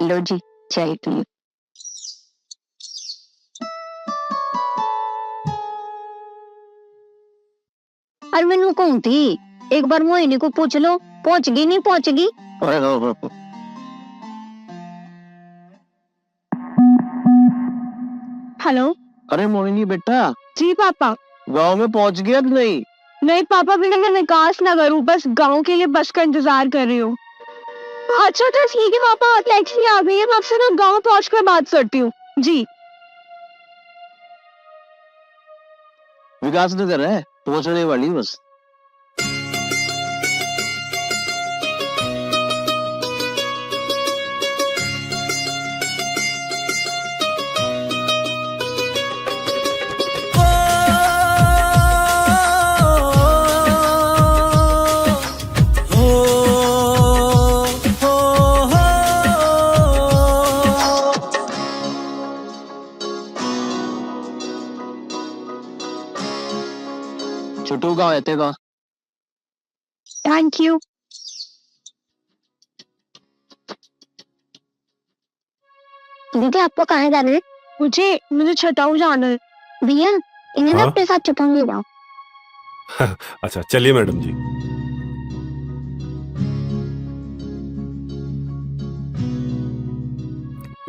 लो जी चाय पियो। अरे मैनू कहूं थी एक बार मोहिनी को पूछ लो पहुंचगी नहीं पहुंचगी। हेलो। अरे मोहिनी बेटा। जी पापा। गांव में पहुंच गया कि नहीं? नहीं पापा बिना मैं निकास ना करूं, बस गांव के लिए बस का इंतजार कर रही हूँ। अच्छा तो ठीक है पापा, टैक्सी आ गई है, मैं आपसे ना गांव पहुंच कर बात करती हूँ। जी। विकास नगर है, पहुंचने वाली बस। छोटू गाँव येते का? Thank you. दीदी आपको कहाँ जाना है? मुझे छटाऊ जाना है। भैया इन्हें ना हाँ? अपने साथ छटाऊ ले जाओ। अच्छा चलिए मैडम जी।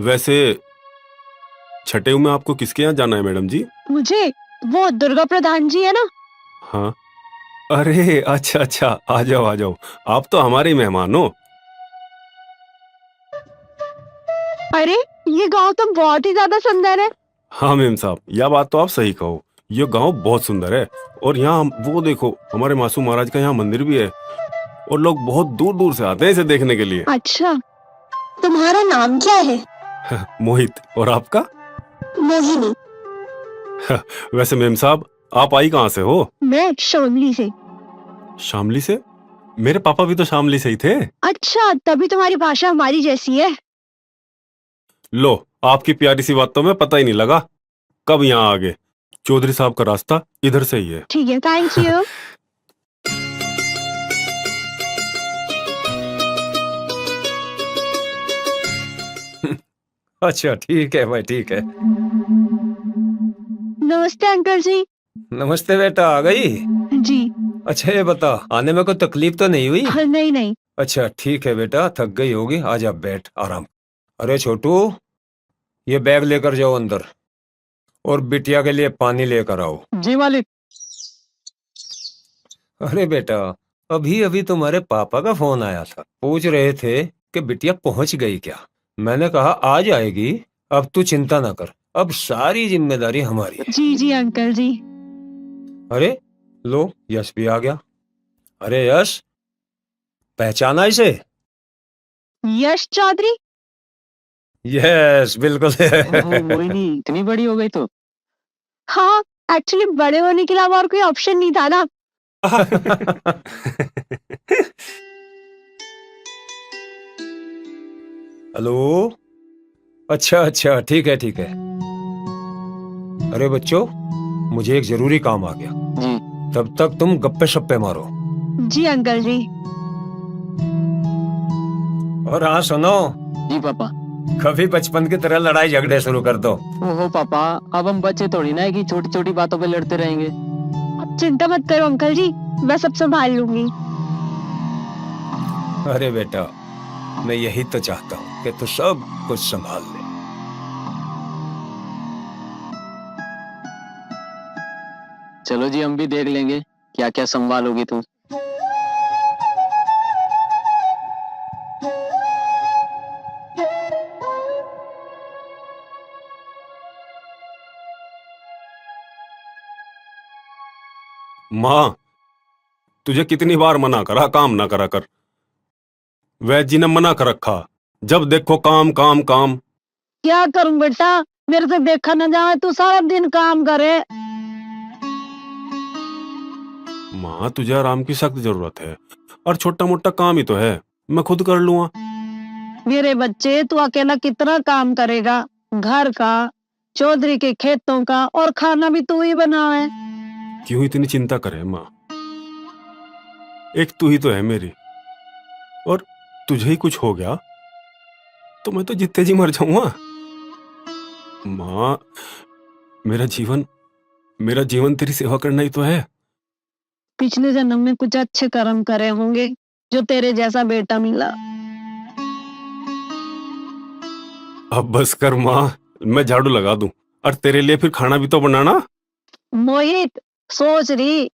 वैसे छठेऊ में आपको किसके यहाँ जाना है मैडम जी? मुझे वो दुर्गा प्रधान जी है ना। हाँ। अरे अच्छा अच्छा, आ जाओ आ जाओ, आप तो हमारे ही मेहमान हो। अरे ये गांव तो बहुत ही ज्यादा सुंदर है। हाँ मेम साहब, यह बात तो आप सही कहो, ये गांव बहुत सुंदर है। और यहाँ वो देखो, हमारे मासूम महाराज का यहाँ मंदिर भी है और लोग बहुत दूर दूर से आते हैं इसे देखने के लिए। अच्छा तुम्हारा नाम क्या है? मोहित। और आपका? मोहिनी। वैसे मेम साहब, आप आई कहाँ से हो? मैं शामली से। शामली से? मेरे पापा भी तो शामली से ही थे। अच्छा तभी तुम्हारी भाषा हमारी जैसी है। लो, आपकी प्यारी सी बातों में पता ही नहीं लगा कब यहाँ आ गए। चौधरी साहब का रास्ता इधर से ही है। ठीक है थैंक यू। अच्छा ठीक है भाई, ठीक है। नमस्ते अंकल जी। नमस्ते बेटा, आ गई? जी। अच्छा ये बता, आने में कोई तकलीफ तो नहीं हुई? नहीं नहीं। अच्छा ठीक है बेटा, थक गई होगी, आ जा बैठ आराम। अरे छोटू, ये बैग लेकर जाओ अंदर और बिटिया के लिए पानी लेकर आओ। जी मालिक। अरे बेटा, अभी अभी तुम्हारे पापा का फोन आया था, पूछ रहे थे कि बिटिया पहुंच गई क्या। मैंने कहा आ जाएगी, अब तू चिंता ना कर, अब सारी जिम्मेदारी हमारी है। जी जी अंकल जी। अरे लो, यश भी आ गया। अरे यश, पहचाना इसे? यश चौधरी। यस बिल्कुल। मोहिनी इतनी बड़ी हो गई तो। हाँ एक्चुअली बड़े होने के अलावा और कोई ऑप्शन नहीं था ना। हेलो। अच्छा अच्छा, ठीक है ठीक है। अरे बच्चों, मुझे एक जरूरी काम आ गया, जी। तब तक तुम गप्पे शप्पे मारो। जी अंकल जी। और हाँ सुनो, जी पापा। कभी बचपन की तरह लड़ाई झगड़े शुरू कर दो। ओहो पापा, अब हम बच्चे थोड़ी ना है कि छोटी छोटी बातों पे लड़ते रहेंगे। आप चिंता मत करो अंकल जी, मैं सब संभाल लूंगी। अरे बेटा, मैं यही तो चाहता हूँ कि तू सब कुछ संभाल ले। चलो जी, हम भी देख लेंगे क्या क्या संभालोगी तुम। माँ, तुझे कितनी बार मना करा काम ना करा कर। वैद्य जी ने मना कर रखा, जब देखो काम काम काम। क्या करूं बेटा, मेरे से देखा न जाए, तू सारा दिन काम करे। माँ, तुझे आराम की सख्त जरूरत है और छोटा मोटा काम ही तो है, मैं खुद कर लूंगा। मेरे बच्चे, तू अकेला कितना काम करेगा, घर का, चौधरी के खेतों का, और खाना भी तू ही बनाए। क्यों इतनी चिंता करे माँ, एक तू ही तो है मेरी, और तुझे ही कुछ हो गया तो मैं तो जितने जी मर जाऊंगा। माँ, मेरा जीवन तेरी सेवा करना ही तो है। पिछले जन्म में कुछ अच्छे कर्म करे होंगे जो तेरे जैसा बेटा मिला। अब बस कर माँ, मैं झाड़ू लगा दूं और तेरे लिए फिर खाना भी तो बनाना। मोहित, सोच रही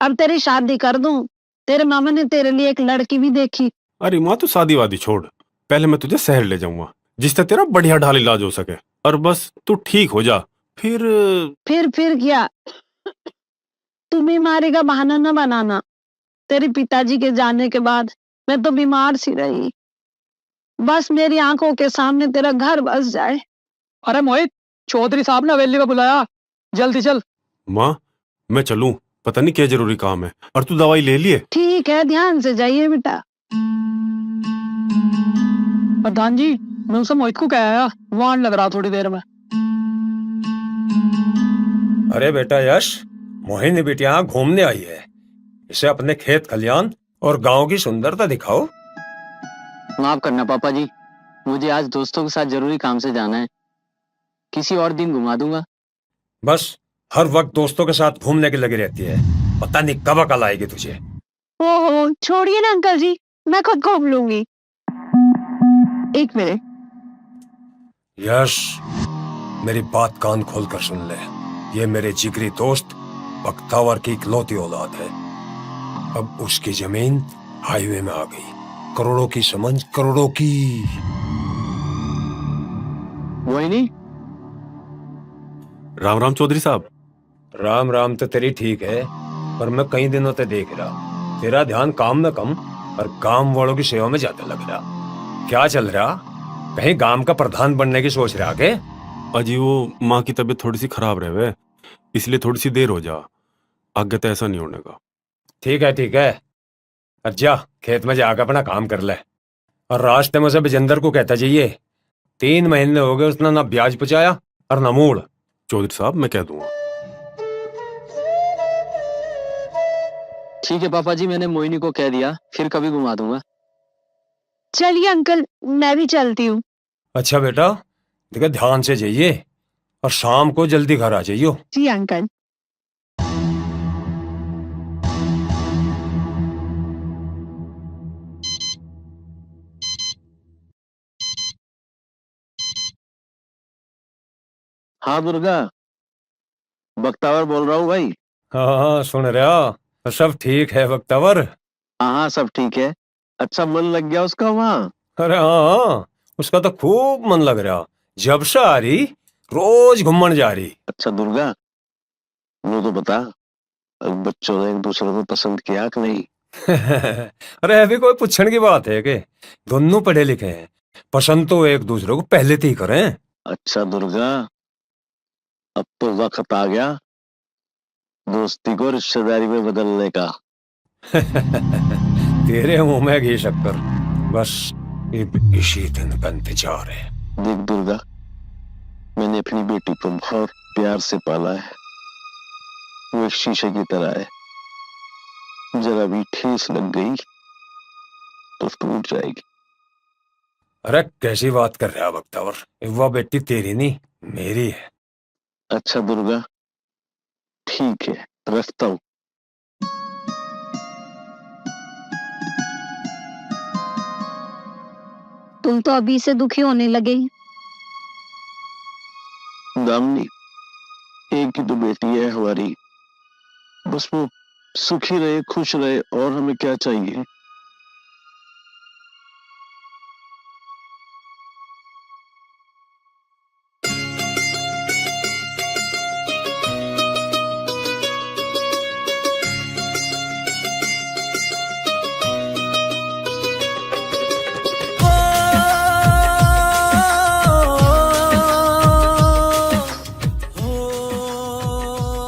अब तेरी शादी कर दूं। तेरे मामा ने तेरे लिए एक लड़की भी देखी। अरे माँ, तू शादी वादी छोड़, पहले मैं तुझे शहर ले जाऊंगा जिससे तेरा बढ़िया ढाल इलाज हो सके, और बस तू ठीक हो जा। फिर क्या? तुम बीमारी का बहाना न बनाना। तेरे पिताजी के जाने के बाद मैं तो बीमार सी रही। बस मेरी आंखों के सामने तेरा घर बस जाए। अरे मोहित, चौधरी साहब ने हवेली में बुलाया, जल्दी चल। माँ, मैं चलूं? पता नहीं क्या जरूरी काम है। और तू दवाई ले लिए? ठीक है, ध्यान से जाइए बेटा। प्रधान जी, मैं उसे मोहित को कह आया, वहां लग रहा थोड़ी देर में। अरे बेटा यश, मोहिनी बिटिया घूमने आई है, इसे अपने खेत खलियान और गांव की सुंदरता दिखाओ। माफ करना पापा जी, मुझे आज दोस्तों के साथ जरूरी काम से जाना है, किसी और दिन घुमा दूंगा। बस हर वक्त दोस्तों के साथ घूमने की लगी रहती है, पता नहीं कब अकल आएगी तुझे। ओहो, छोड़िए ना अंकल जी, मैं खुद घूम लूंगी। एक मिनट। यश, मेरी बात कान खोलकर सुन ले, ये मेरे जिगरी दोस्त बख्तावर की इकलौती औलाद है। अब उसकी जमीन हाईवे में आ गई, करोड़ों की समझ, करोड़ों की। वही नहीं। राम राम चौधरी साहब। राम राम तो तेरी ठीक है, पर मैं कई दिनों से देख रहा तेरा ध्यान काम में कम और गांव वालों की सेवा में ज्यादा लग रहा। क्या चल रहा? कहीं गांव का प्रधान बनने की सोच रहा के? अजी वो माँ की तबीयत थोड़ी सी खराब रहे, इसलिए थोड़ी सी देर हो जा। आगे तो ऐसा नहीं होने का। ठीक है ठीक है, अच्छा खेत में जाकर अपना काम कर ले, और रास्ते में से विजेंदर को कहता जाइए, 3 महीने हो गए उसने ना ब्याज पहुंचाया और ना मूड़। चौधरी साहब, मैं कह दूंगा। ठीक है पापा जी, मैंने मोहिनी को कह दिया, फिर कभी घुमा दूंगा। चलिए अंकल, मैं भी चलती हूँ। अच्छा बेटा, देखो ध्यान से जाइए और शाम को जल्दी घर आ जाइयो। जी अंकल। हाँ दुर्गा, बख्तावर बोल रहा हूँ भाई। हाँ सुन रहा, सब ठीक है बख्तावर? हाँ हाँ, सब ठीक है। अच्छा मन लग गया उसका वहाँ? अरे हाँ, उसका तो खूब मन लग रहा, जब से आ रही रोज घूमने जा रही। अच्छा दुर्गा, वो तो बता, अब बच्चों ने एक दूसरे को पसंद किया कि नहीं? अरे अभी कोई पूछने की बात है कि दोनों पढ़े लिखे हैं, पसंद तो एक दूसरे को पहले से ही करें। अच्छा दुर्गा, अब तो वक्त आ गया दोस्ती को रिश्तेदारी में बदलने का। तेरे मुंह में घी शक्कर, बस इसी दिन का इंतजार है। देख दुर्गा, मैंने अपनी बेटी को बहुत प्यार से पाला है। वो एक शीशे की तरह है, जरा भी ठेस लग गई तो टूट जाएगी। अरे कैसी बात कर रहा बख्तावर, वह बेटी तेरी नहीं मेरी है। अच्छा दुर्गा, ठीक है, रखता हूँ। तुम तो अभी से दुखी होने लगे। दामनी, एक ही तो बेटी है हमारी, बस वो सुखी रहे, खुश रहे, और हमें क्या चाहिए।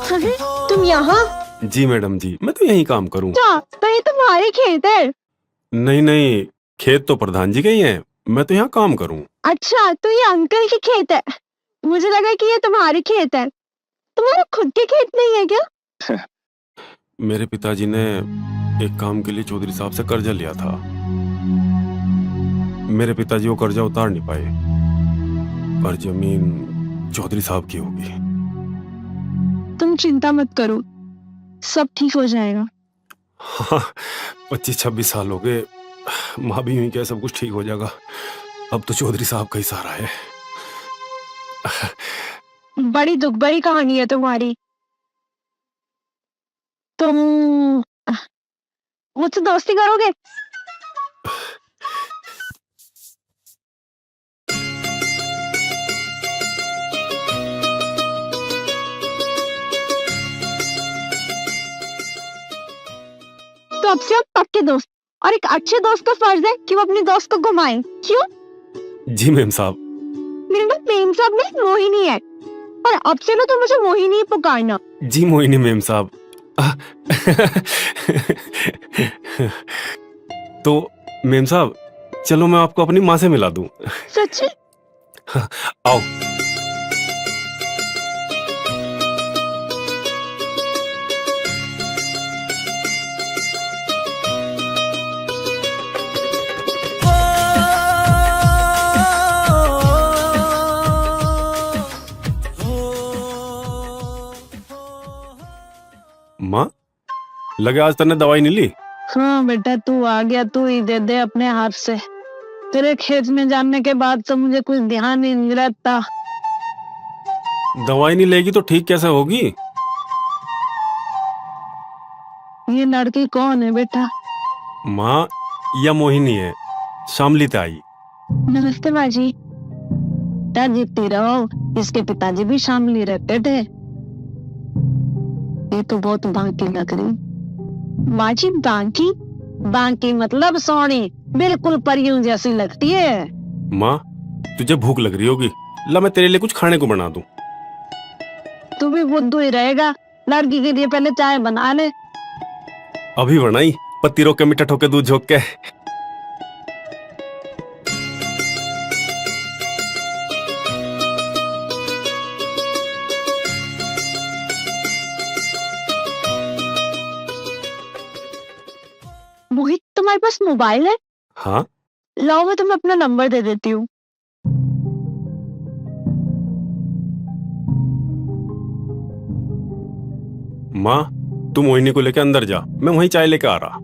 अरे तुम यहाँ? जी मैडम जी, मैं तो यही काम करूँ। अच्छा, तो ये तुम्हारे खेत है? नहीं नहीं, खेत तो प्रधान जी के ही हैं, मैं तो यहाँ काम करूँ। अच्छा, तो ये अंकल के खेत है। मुझे लगा कि ये तुम्हारे खेत है। तुम्हारा खुद के खेत नहीं है क्या? मेरे पिताजी ने एक काम के लिए चौधरी साहब से कर्जा लिया था, मेरे पिताजी वो कर्जा उतार नहीं पाए, पर जमीन चौधरी साहब की होगी। तुम चिंता मत करो, सब ठीक हो जाएगा। हाँ, 25-26 साल हो गए, माँ भी हुई क्या सब कुछ ठीक हो जाएगा। अब तो चौधरी साहब का ही सहारा है। बड़ी दुख भरी कहानी है तुम्हारी। तुम मुझसे दोस्ती करोगे? तो अब से आप पक्के दोस्त, और एक अच्छे दोस्त का फर्ज है कि वो अपने दोस्त को घुमाए। क्यों? जी मेम साहब। मेरा नाम मेम साहब नहीं, मोहिनी है, और अब से ना तो मुझे मोहिनी ही पुकारना। जी मोहिनी मेम साहब। तो मेम साहब, चलो मैं आपको अपनी माँ से मिला दूं। सच्ची? आओ। माँ, लगे आज तने दवाई नहीं ली? हाँ बेटा, तू आ गया, तू ही दे दे अपने हाथ से। तेरे खेत में जाने के बाद तो मुझे कुछ ध्यान ही नहीं रहता। दवाई नहीं लेगी तो ठीक कैसे होगी? ये लड़की कौन है बेटा? माँ, यह मोहिनी है, शामली ताई। नमस्ते बाजी। जीतती रहो, इसके पिताजी भी शामली रहते थे। ये तो बहुत बांकी लग रही। बाजी बांकी? बांकी मतलब सोनी, बिल्कुल परियों जैसी लगती है। माँ, तुझे भूख लग रही होगी, ला मैं तेरे लिए कुछ खाने को बना दूं। तू भी बुद्धू ही रहेगा, लड़की के लिए पहले चाय बना ले। अभी बनाई, पत्ती रोक के मीठा ठोके दूध झोंक के। मोहित, तुम्हारे पास मोबाइल है? हाँ। लाओ, मैं तुम्हें अपना नंबर दे देती हूँ। माँ, तू मोहिनी को लेके अंदर जा, मैं वहीं चाय लेके आ रहा।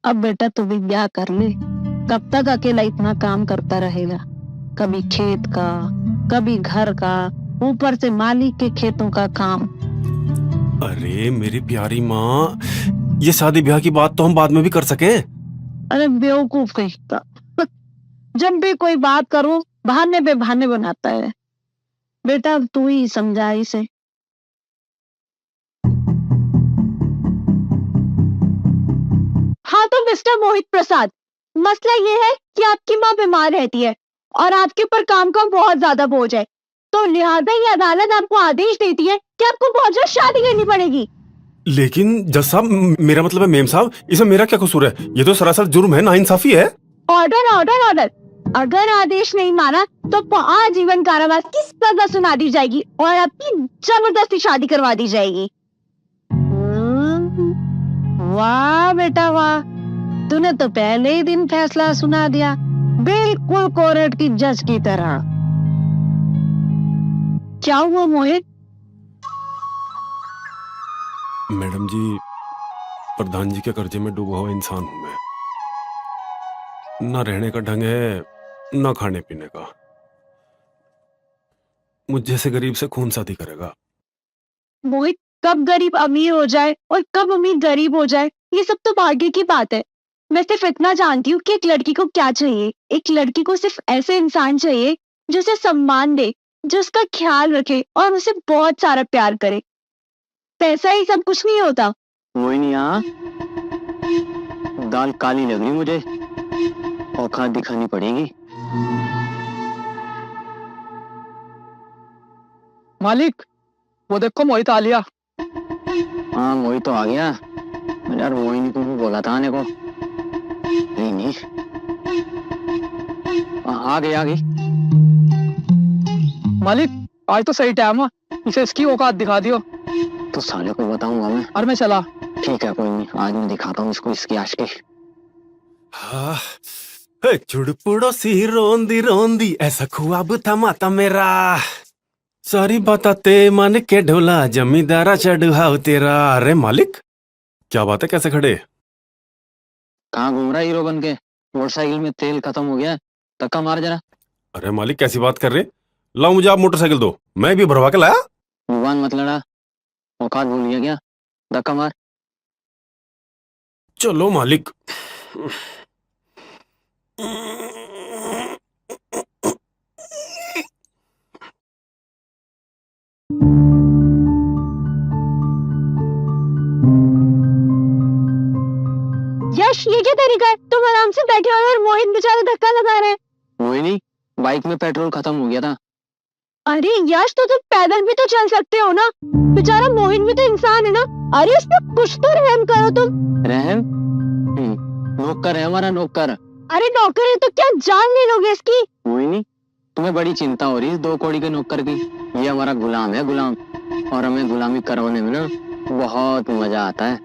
अब बेटा तू भी ब्याह कर ले, कब तक अकेला इतना काम करता रहेगा? कभी खेत का, कभी घर का, ऊपर से मालिक के खेतों का काम। अरे मेरी प्यारी माँ, ये शादी ब्याह की बात तो हम बाद में भी कर सके। अरे बेवकूफ कहीं का, जब भी कोई बात करो बहाने पे बहाने बनाता है। बेटा अब तू ही समझा इसे। हाँ तो मिस्टर मोहित प्रसाद, मसला ये है कि आपकी माँ बीमार रहती है और आपके ऊपर काम का बहुत ज्यादा बोझ है, तो लिहाजा ये अदालत आपको आदेश देती है कि आपको बहुत जल्द शादी करनी पड़ेगी। लेकिन जज साहब, मेरा मतलब है मेम साहब, इसमें मेरा क्या कसूर है? ये तो सरासर जुर्म है, नाइंसाफी है। Order order order. अगर आदेश नहीं माना तो आजीवन कारावास की सजा सुना दी जाएगी और आपकी जबरदस्ती शादी करवा दी जाएगी। वाह बेटा वाह, तूने तो पहले ही दिन फैसला सुना दिया, बिल्कुल कोर्ट की जज की तरह। क्या हुआ मोहित? मैडम जी, प्रधान जी के कर्जे में डूबा हुआ इंसान हूं मैं। ना रहने का ढंग है, ना खाने पीने का। मुझ जैसे गरीब से कौन शादी करेगा? मोहित, कब गरीब अमीर हो जाए और कब अमीर गरीब हो जाए, ये सब तो भाग्य की बात है। मैं सिर्फ इतना जानती हूँ कि एक लड़की को क्या चाहिए। एक लड़की को सिर्फ ऐसे इंसान चाहिए जो उसे सम्मान दे, जो उसका ख्याल रखे और उसे बहुत सारा प्यार करे। पैसा ही सब कुछ नहीं होता। वही नहीं, यहाँ दाल काली लग रही मुझे, औकात दिखानी पड़ेगी। मालिक, वो देखो मोहित आ लिया। हाँ मोहित तो आ गया। यार मोहिनी को भी बोला था आने को, नहीं आ गई। मालिक, आज तो सही टाइम है, इसे इसकी औकात दिखा दियो। तो साले को बताऊंगा मैं। और मैं चला। ठीक है कोई नहीं, आज मैं दिखाता हूँ इसको इसकी आशिकी। हाँ, हे चुड़पुड़ो सी रोंदी रोंदी ऐसा ख्वाब था माता मेरा, सारी बताते मन के ढोला जमींदारा चढ़ाओ तेरा। अरे मालिक क्या बात है, कैसे खड़े? कहाँ घूम रहा है हीरो बन के? मोटरसाइकिल में तेल खत्म हो गया, धक्का मार जरा। अरे मालिक कैसी बात कर रहे? लाओ मुझे आप मोटरसाइकिल दो, मैं भी भरवा के लाया। जुबान मत लड़ा, औकात भूल गया क्या? धक्का मार। चलो मालिक। यश ये क्या तरीका है? तुम आराम से बैठे हो और मोहित बेचारा धक्का लगा रहे हैं। मोहिनी, बाइक में पेट्रोल खत्म हो गया था। अरे यश तो तुम पैदल भी तो चल सकते हो ना, बेचारा मोहित भी तो इंसान है ना। अरे उस पर कुछ तो रहम करो तुम। रहम? नौकर है हमारा, नौकर। अरे नौकर है तो क्या जान ले लोगे इसकी? मोहिनी, तुम्हें बड़ी चिंता हो रही है 2 कौड़ी के नौकर की। ये हमारा गुलाम है, गुलाम, और हमें गुलामी करवाने में ना बहुत मजा आता है।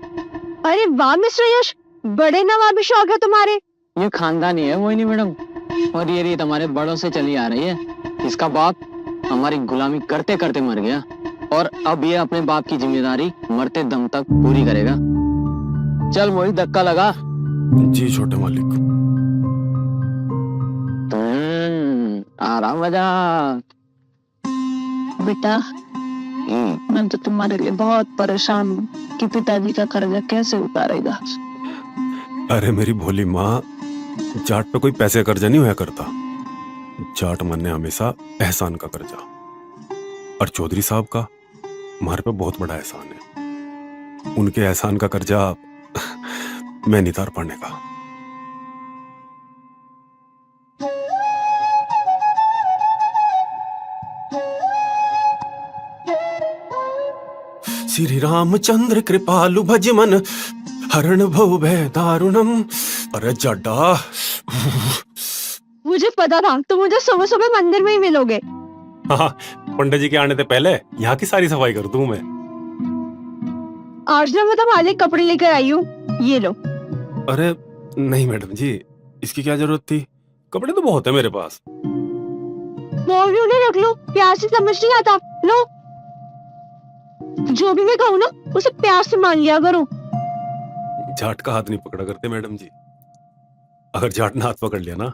अरे वाह मिस्टर यश, बड़े नवाबी शौक है तुम्हारे। ये खानदानी है मोहिनी मैडम, और ये रीत हमारे बड़ों से चली आ रही है। इसका बाप हमारी गुलामी करते करते मर गया, और अब ये अपने बाप की जिम्मेदारी मरते दम तक पूरी करेगा। चल मोहित, धक्का लगा। जी छोटे मालिक। आराम मजा। बेटा मैं तो तुम्हारे लिए बहुत परेशान हूँ कि पिताजी का कर्जा कैसे उतारेगा। अरे मेरी भोली माँ, जाट पे कोई पैसे कर्जा नहीं हुआ करता, जाट मन ने हमेशा एहसान का कर्जा, और चौधरी साहब का हमारे पे बहुत बड़ा एहसान है। उनके एहसान का कर्जा मैं नहीं तार पाने का। श्री रामचंद्र कृपालु भजमन हरण भव भय दारुणम। अरे जड्डा, मुझे पता था तुम मुझे सुबह सुबह मंदिर में ही मिलोगे। हाँ, पंडित जी के आने से पहले यहाँ की सारी सफाई कर दूं मैं। आज ना मैं तुम्हारे लिए कपड़े लेकर आई हूँ, ये लो। अरे नहीं मैडम जी, इसकी क्या जरूरत थी, कपड़े तो बहुत है मेरे पास। वो भी उन्हें रख लो, प्यार से समझ नहीं आता। लो, जो भी मैं कहूँ ना उसे प्यार से मान लिया करो। जाट का हाथ नहीं पकड़ा करते मैडम जी, अगर जाट ने हाथ पकड़ लिया ना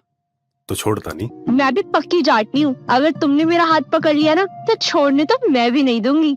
तो छोड़ता नहीं। मैं भी पक्की जाटनी हूँ, अगर तुमने मेरा हाथ पकड़ लिया ना तो छोड़ने तो मैं भी नहीं दूंगी।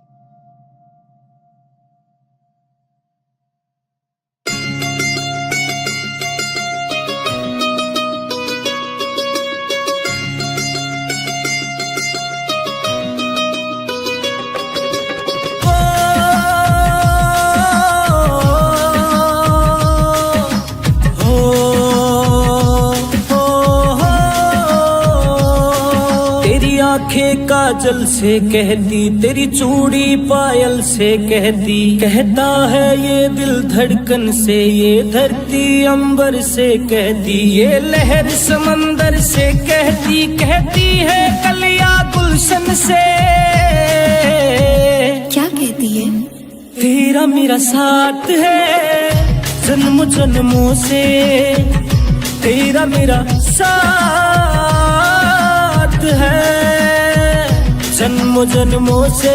आंखें काजल से कहती, तेरी चूड़ी पायल से कहती, कहता है ये दिल धड़कन से, ये धरती अंबर से कहती, ये लहर समंदर से कहती, कहती है कलिया गुलशन से। क्या कहती है? तेरा मेरा साथ है जन्म जन्मों से, तेरा मेरा साथ है जन्म जन्मों से।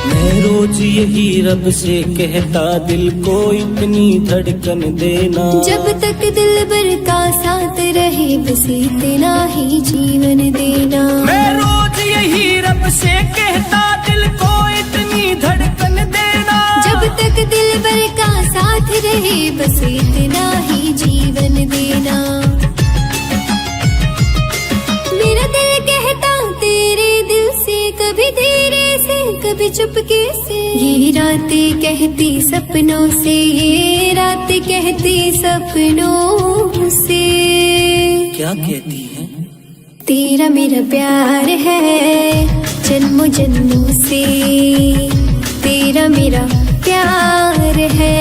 मैं रोज यही रब से कहता, दिल को इतनी धड़कन देना, जब तक दिल भर का साथ रहे बस इतना ही जीवन देना। मैं रोज यही रब से कहता, दिल को इतनी धड़कन देना, जब तक दिल भर का साथ रहे बस इतना ही जीवन देना। मेरा दिल कहता तेरे दिल से, कभी धीरे से कभी चुपके से, ये रातें कहती सपनों से, ये रातें कहती सपनों से। क्या कहती है? तेरा मेरा प्यार है जन्मों जन्मों से, तेरा मेरा प्यार है।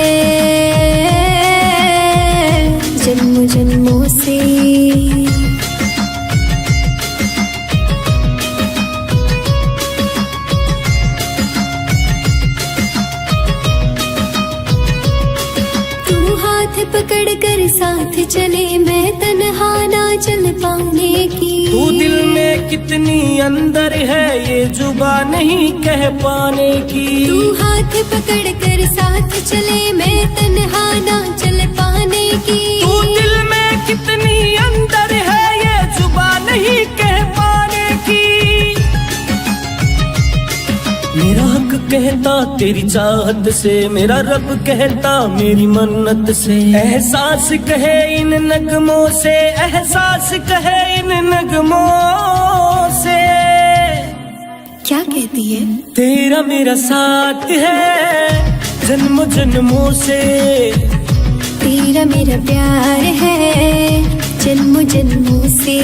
हाथ पकड़ कर साथ चले, मैं तन्हा ना चल पाने की। तू दिल में कितनी अंदर है ये जुबान नहीं कह पाने की। तू हाथ पकड़ कर साथ चले, मैं तन्हा ना चल पाने की। तू दिल में कितनी अंदर है ये जुबान नहीं कह पाने की। मेरा हक कहता तेरी चाहत से, मेरा रब कहता मेरी मन्नत से। एहसास कहे इन नगमों से, एहसास कहे इन नगमों से। क्या कहती है? तेरा मेरा साथ है जन्म जन्मों से। तेरा मेरा प्यार है जन्मों जन्मों से।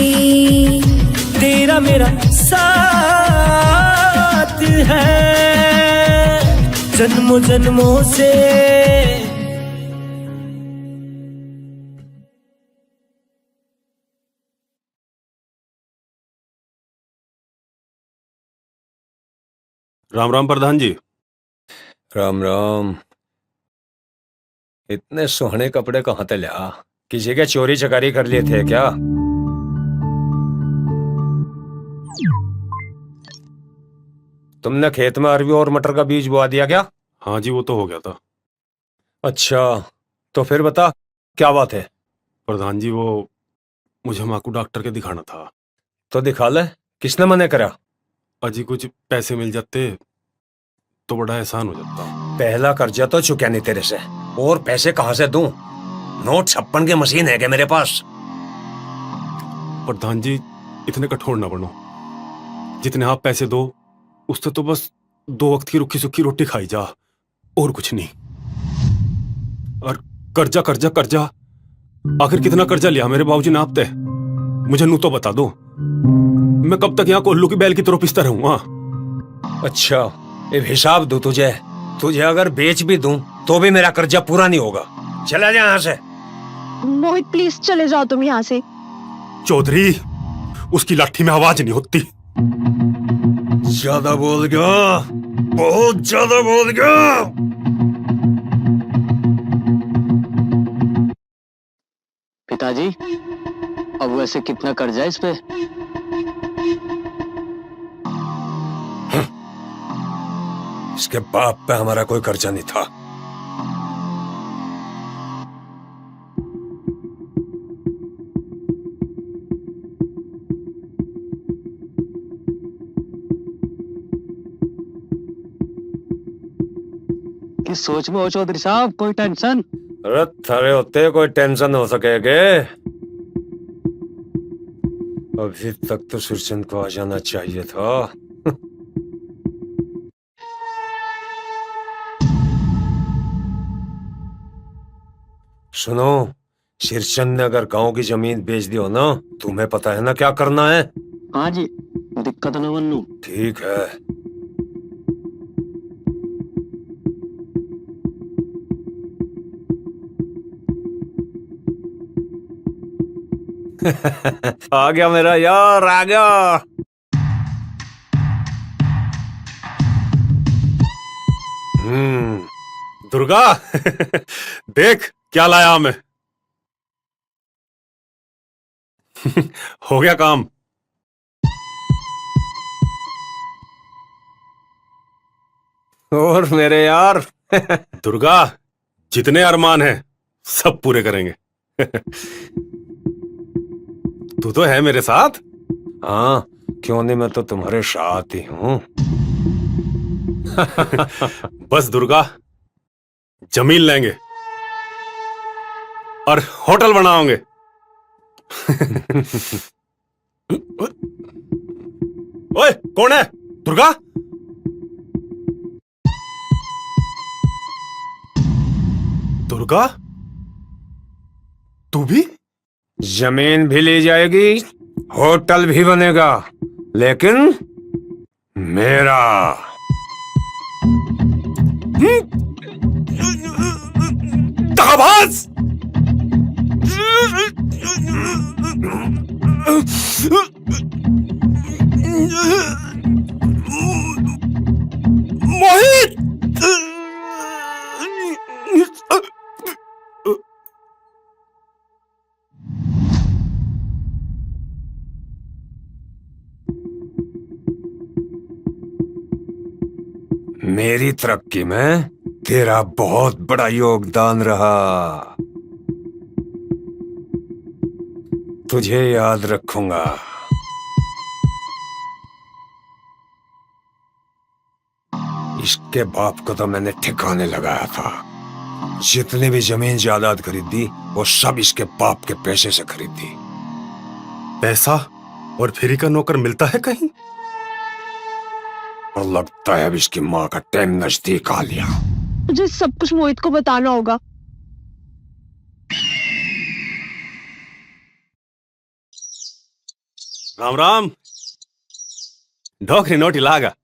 तेरा मेरा साथ है जन्मों जन्मों से। राम राम प्रधान जी। राम राम। इतने सुहने कपड़े कहाँ ते लिया? किसी के चोरी चकारी कर लिए थे क्या? तुमने खेत में अरबी और मटर का बीज बोआ दिया क्या? हाँ जी, वो तो हो गया था। अच्छा, तो फिर बता क्या बात है? प्रधान जी, वो मुझे माँ को डॉक्टर के दिखाना था। तो दिखा ले, किसने मना करा? अजी कुछ पैसे मिल जाते तो बड़ा एहसान हो जाता। पहला कर्जा तो चुका नहीं तेरे से, और पैसे कहाँ से दूं? नोट 56 की मशीन है क्या मेरे पास? प्रधान जी, इतने कठोर ना बनो। जितने आप पैसे दो उससे तो बस 2 वक्त की रुखी सुखी रोटी खाई जा, और कुछ नहीं। और कर्जा कर्जा कर्जा, आखिर कितना कर्जा लिया मेरे बाबूजी ने आपते? मुझे नू तो बता दो, मैं कब तक यहाँ कोल्लू की बैल की तरह पिसता रहूंगा? अच्छा, एक हिसाब दूं तुझे? तुझे अगर बेच भी दूं तो भी मेरा कर्जा पूरा नहीं होगा। चला जा यहाँ से। मोहित प्लीज चले जाओ तुम यहाँ से। चौधरी, उसकी लाठी में आवाज नहीं होती। ज्यादा बोल गया, बहुत ज्यादा बोल गया। पिताजी, अब वैसे कितना कर्जा है इस पे? इसके बाप पे हमारा कोई कर्जा नहीं था। किस सोच में हो चौधरी साहब? कोई टेंशन? अरे थारे होते कोई टेंशन हो सकेगे? अभी तक तो सुरचंद को आ जाना चाहिए था। सुनो, सिरचंद ने अगर गांव की जमीन बेच दी हो ना, तुम्हें पता है ना क्या करना है? हाँ जी, दिक्कत न बनू। ठीक है। आ गया मेरा यार, आ गया। दुर्गा देख क्या लाया मैं। हो गया काम। और मेरे यार। दुर्गा, जितने अरमान हैं सब पूरे करेंगे। तू तो है मेरे साथ। हाँ, क्यों नहीं, मैं तो तुम्हारे साथ ही हूं। बस दुर्गा, जमीन लेंगे और होटल बनाओगे। ओए, कौन है? दुर्गा? दुर्गा, तू भी? जमीन भी ली जाएगी, होटल भी बनेगा, लेकिन मेरा। दगाबाज! मोहित! मेरी तरक्की में तेरा बहुत बड़ा योगदान रहा। तुझे याद रखूंगा। इसके बाप को तो मैंने ठिकाने लगाया था। जितनी भी जमीन जायदाद खरीदी वो सब इसके बाप के पैसे से खरीदी। पैसा और फ्री का नौकर मिलता है कहीं? और लगता है अब इसकी माँ का टाइम नजदीक आ लिया। मुझे सब कुछ मोहित को बताना होगा। राम राम। ढोकरी नोटी लागा।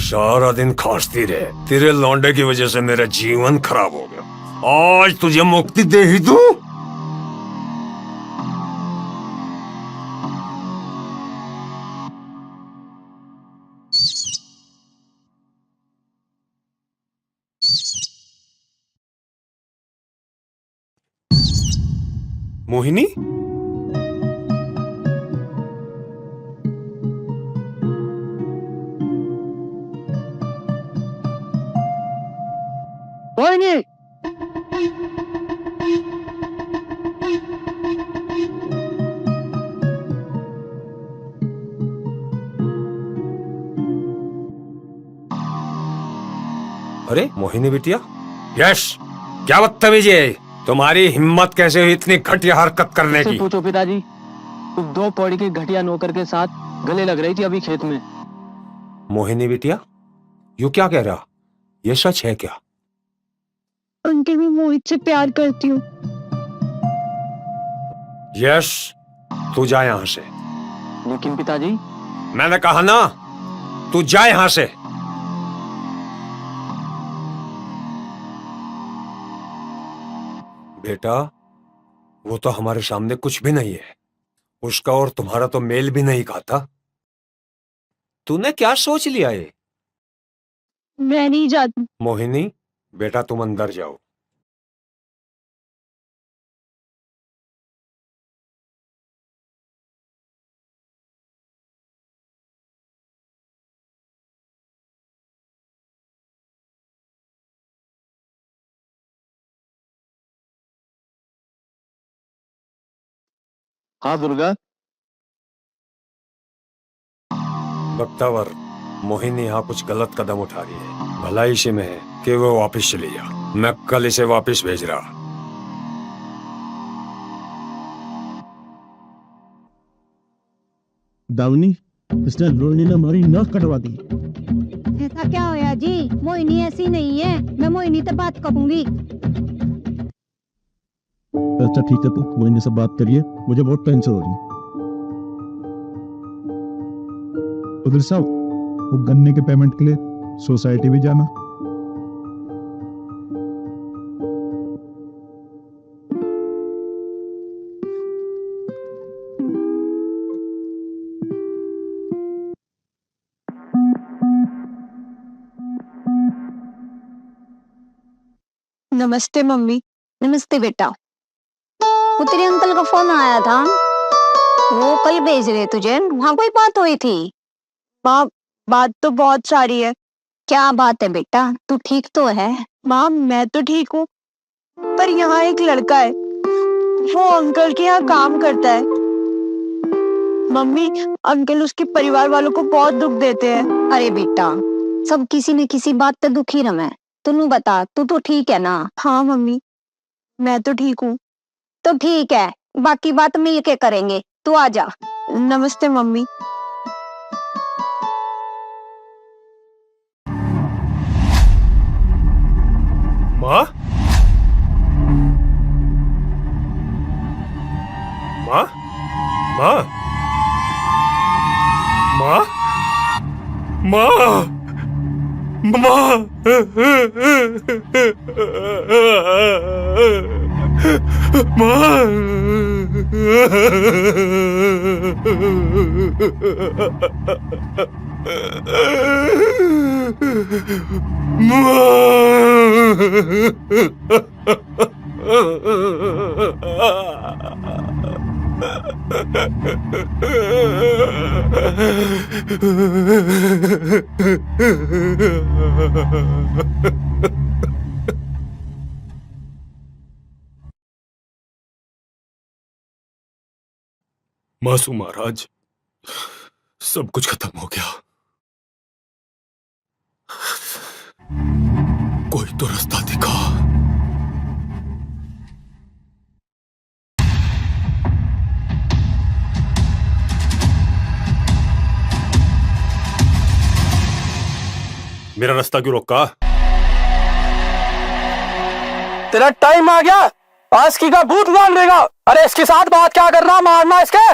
सारा दिन खांसती रहे, तेरे लौंडे की वजह से मेरा जीवन खराब हो गया। आज तुझे मुक्ति दे ही दूं। मोहिनी, मोहिनी, अरे मोहिनी बिटिया। यश, क्या बदतमीजी है? तुम्हारी हिम्मत कैसे हुई इतनी घटिया हरकत करने से की? पूछो पिताजी। उस 2 पौड़ी के घटिया नौकर के साथ गले लग रही थी अभी खेत में। मोहिनी बिटिया, यू क्या कह रहा? ये सच है क्या? अंकल, मैं मोहित से प्यार करती हूँ। यश, तू जा यहां से। लेकिन पिताजी। मैंने कहा ना, तू जा यहां से। बेटा, वो तो हमारे सामने कुछ भी नहीं है। उसका और तुम्हारा तो मेल भी नहीं खाता। तूने क्या सोच लिया है? मैं नहीं जाती। मोहिनी बेटा, तुम अंदर जाओ। हाँ दुर्गा। बख्तावर, मोहिनी यहाँ कुछ गलत कदम उठा रही है। भलाई इसी में है कि वो वापस चली जा। मैं कल इसे वापस भेज रहा। दावनी, इसने रोहिणी ने हमारी नाक कटवा दी। ऐसा क्या होया जी? मोहिनी ऐसी नहीं है। मैं मोहिनी से बात करूंगी। अच्छा ठीक है, तो मोहिनी से बात करिए, मुझे बहुत टेंशन हो रही है। उधर साहब, वो गन्ने के पेमेंट के लिए सोसाइटी भी जाना। नमस्ते मम्मी। नमस्ते बेटा। वो तेरे अंकल का फोन आया था, वो कल भेज रहे तुझे। वहाँ कोई बात हुई थी? माँ, बात तो बहुत सारी है। क्या बात है बेटा? तू ठीक तो है? माँ, मैं तो ठीक हूँ, पर यहाँ एक लड़का है, वो अंकल के यहाँ काम करता है। मम्मी, अंकल उसके परिवार वालों को बहुत दुख देते हैं। अरे बेटा, सब किसी न किसी बात पे दुखी रहे। तू बता, तू तो ठीक है ना? हाँ मम्मी, मैं तो ठीक हूँ। तो ठीक है, बाकी बात मिल के करेंगे, तू आ जा। नमस्ते मम्मी। माँ, माँ, माँ, माँ, माँ, माँ, मासू महाराज, सब कुछ खत्म हो गया। कोई तो रास्ता दिखा। मेरा रास्ता क्यों रोका? तेरा टाइम आ गया, आज की का भूत जान लेगा। अरे इसके साथ बात क्या करना, मारना इसके।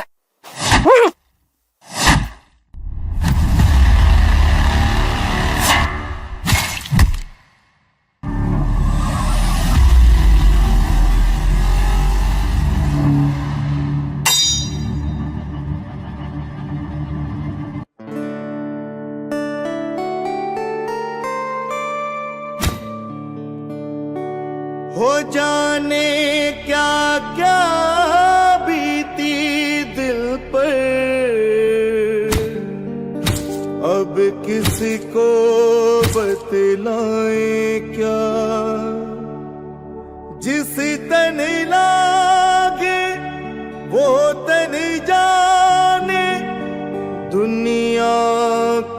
हो जाने क्या क्या बीती दिल पर, अब किसी को बतलाएं क्या। जिस तन लागे वो तन जाने, दुनिया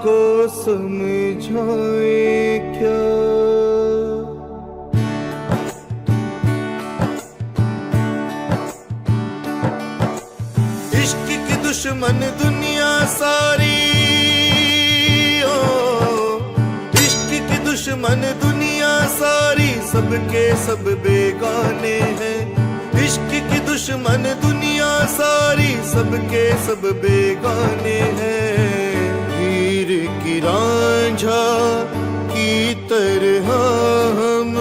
को समझाए क्या। दुश्मन दुनिया सारी, ओ इश्क की दुश्मन दुनिया सारी, सबके सब बेगाने हैं। इश्क की दुश्मन दुनिया सारी, सबके सब बेगाने हैं। हीर की रांझा की तरह हम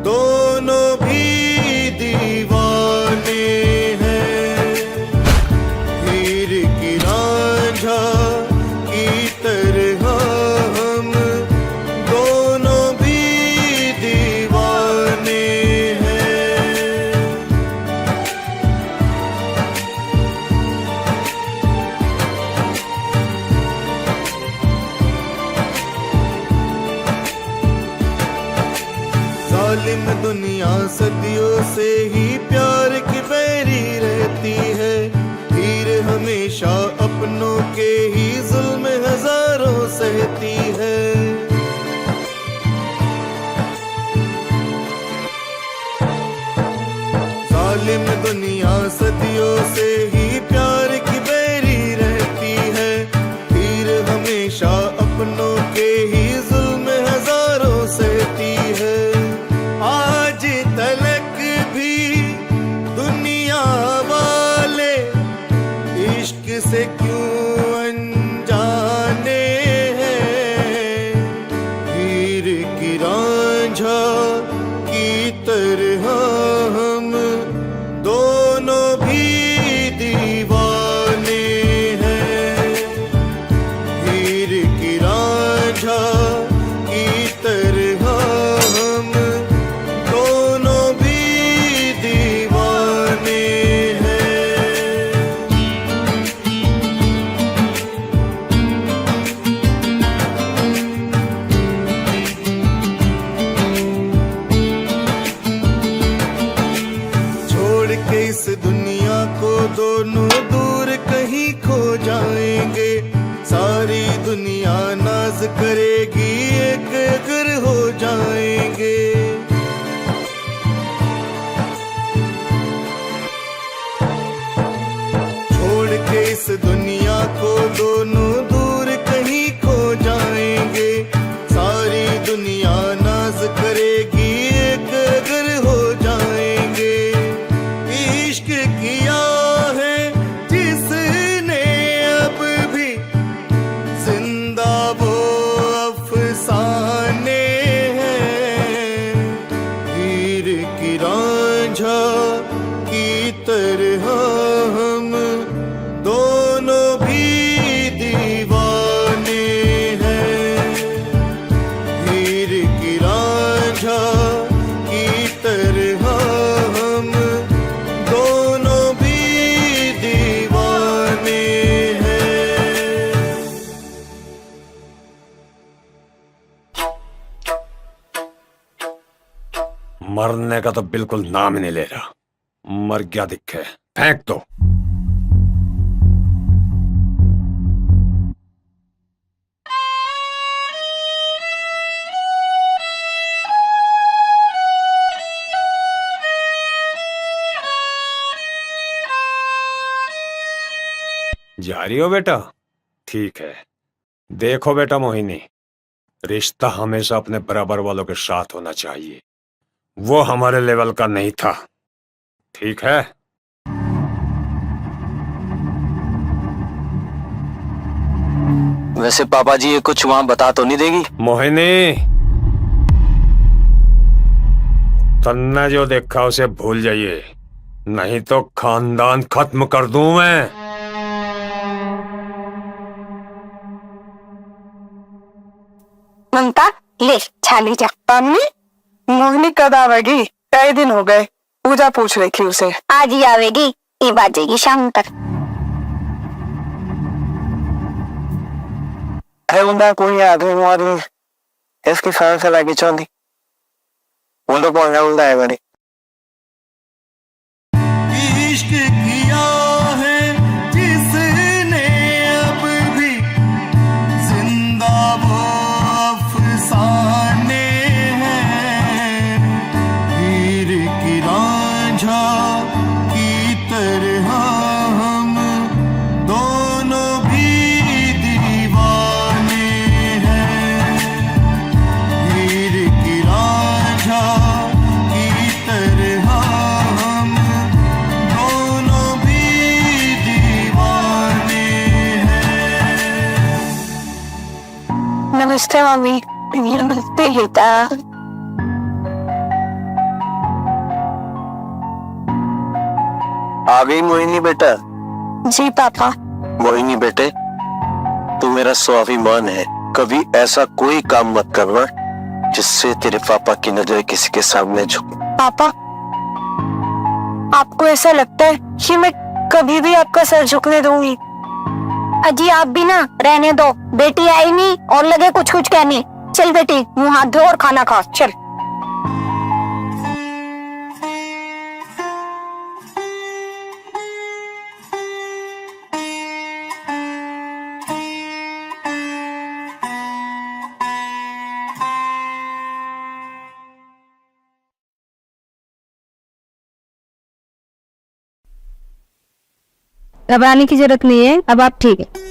दोनों भी दीवाने हैं। की तरह हम दोनों भी दीवाने हैं। जालिम दुनिया सदियों से ही प्यार की बैरी रहती है। हमेशा अपनों के ही जुल्म हजारों सहती है। जालिम दुनिया सदियों से ही प्यार की बैरी रहती है। फिर हमेशा अपनों के ही जुल्म हजारों सहती है। आज तलक भी दुनिया वाले इश्क से क्यों अनजाने हैं। हीर की रांझा की तरह हम दोनों भी दीवाने हैं। हीर की रांझा की तरह हम दोनों भी दीवाने हैं। इस दुनिया को दोनों दूर कहीं खो जाएंगे। सारी दुनिया नाज करेगी, एक घर हो जाएंगे। दोनों दूर कहीं खो जाएंगे, सारी दुनिया नाज करेगी एक अगर हो जाएंगे। इश्क किया है जिसने अब भी जिंदा वो अफसाने हैं, हीर की रांझा की तरह हम दोनों भी दीवाने हैं, हीर की रांझा की तरह हम दोनों भी दीवाने हैं। मरने का तो बिल्कुल नाम ही नहीं ले रहा। मर गया दिखे, फेंक दो। जा रही हो बेटा? ठीक है। देखो बेटा मोहिनी, रिश्ता हमेशा अपने बराबर वालों के साथ होना चाहिए। वो हमारे लेवल का नहीं था, ठीक है? वैसे पापा जी ये कुछ वहां बता तो नहीं देगी? मोहिनी, तन्ने जो देखा उसे भूल जाइए, नहीं तो खानदान खत्म कर दूं मैं। ममता ले छाली जा। मम्मी, मोहिनी कब आवेगी? कई दिन हो गए, पूजा पूछ रही थी उसे। आज ही आवेगी, ये बाजेगी शाम तक। है कोई आदमी मारी इसकी साल से लगी चौंधी वो तो बोलना उल्टा है बड़ी। इश्क किया है जिसने अब भी जिंदा वो अफसाने हैं, हीर की रांझा की तरह हम दोनों भी दीवाने हैं, हीर की रांझा की तरह हम दोनों भी दीवाने हैं। नमस्ते मम्मी। नमस्ते बेटा। आ गई मोहिनी बेटा? जी पापा। मोहिनी बेटे, तू मेरा स्वाभिमान है, कभी ऐसा कोई काम मत करना जिससे तेरे पापा की नजर किसी के सामने झुके। पापा, आपको ऐसा लगता है कि मैं कभी भी आपका सर झुकने दूंगी? अजी आप भी ना रहने दो, बेटी आई नहीं और लगे कुछ कुछ कहने। चल बेटी, मुंह हाथ धो और खाना खा, चल। घबराने की जरूरत नहीं है, अब आप ठीक है।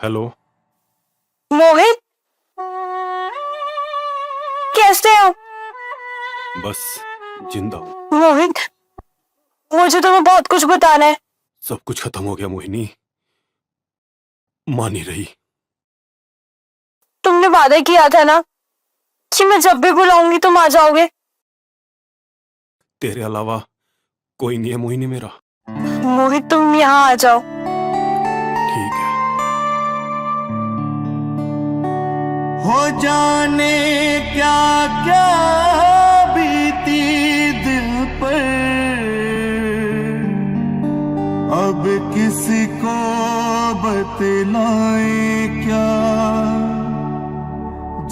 हेलो मोहित, कैसे हो? बस जिंदा हूँ। मोहित, मुझे तुम्हें बहुत कुछ बताना है। सब कुछ खत्म हो गया मोहिनी, मान नहीं रही। तुमने वादा किया था ना कि मैं जब भी बुलाऊंगी तुम आ जाओगे। तेरे अलावा कोई नहीं है मोहिनी मेरा। मोहित तुम यहाँ आ जाओ। ठीक है। हो जाने क्या क्या बीती दिल पर, अब किसी को बतलाए क्या।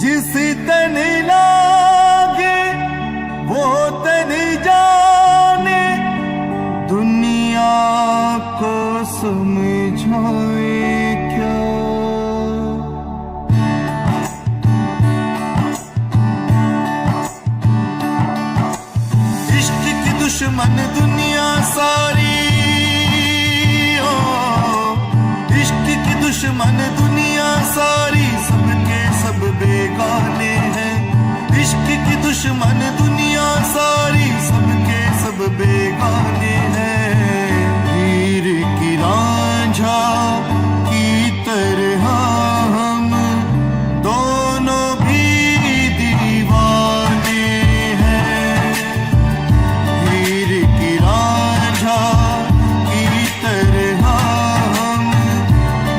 जिस तन लागे वो तन जाने, दुनिया को समझाए क्या। इश्क की दुश्मन दुनिया सारी, ओ इश्क की दुश्मन दुनिया सारी, सबके सब बेगाने हैं। इश्क की दुश्मन दुनिया सारी, सबके सब बेगाने हैं। हीर की रांझा की तरह हम दोनों भी दीवाने हैं। हीर की रांझा की तरह हम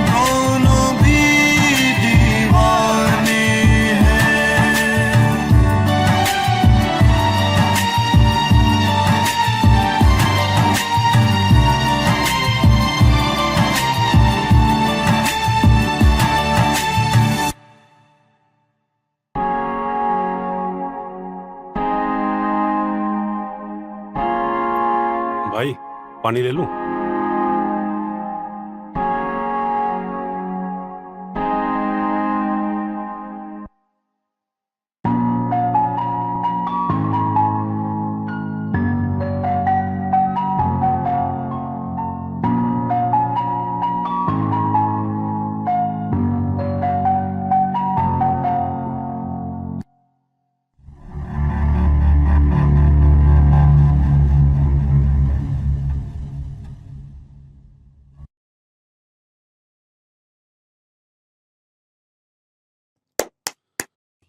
दोनों भी दीवाने हैं। भाई पानी ले लूं?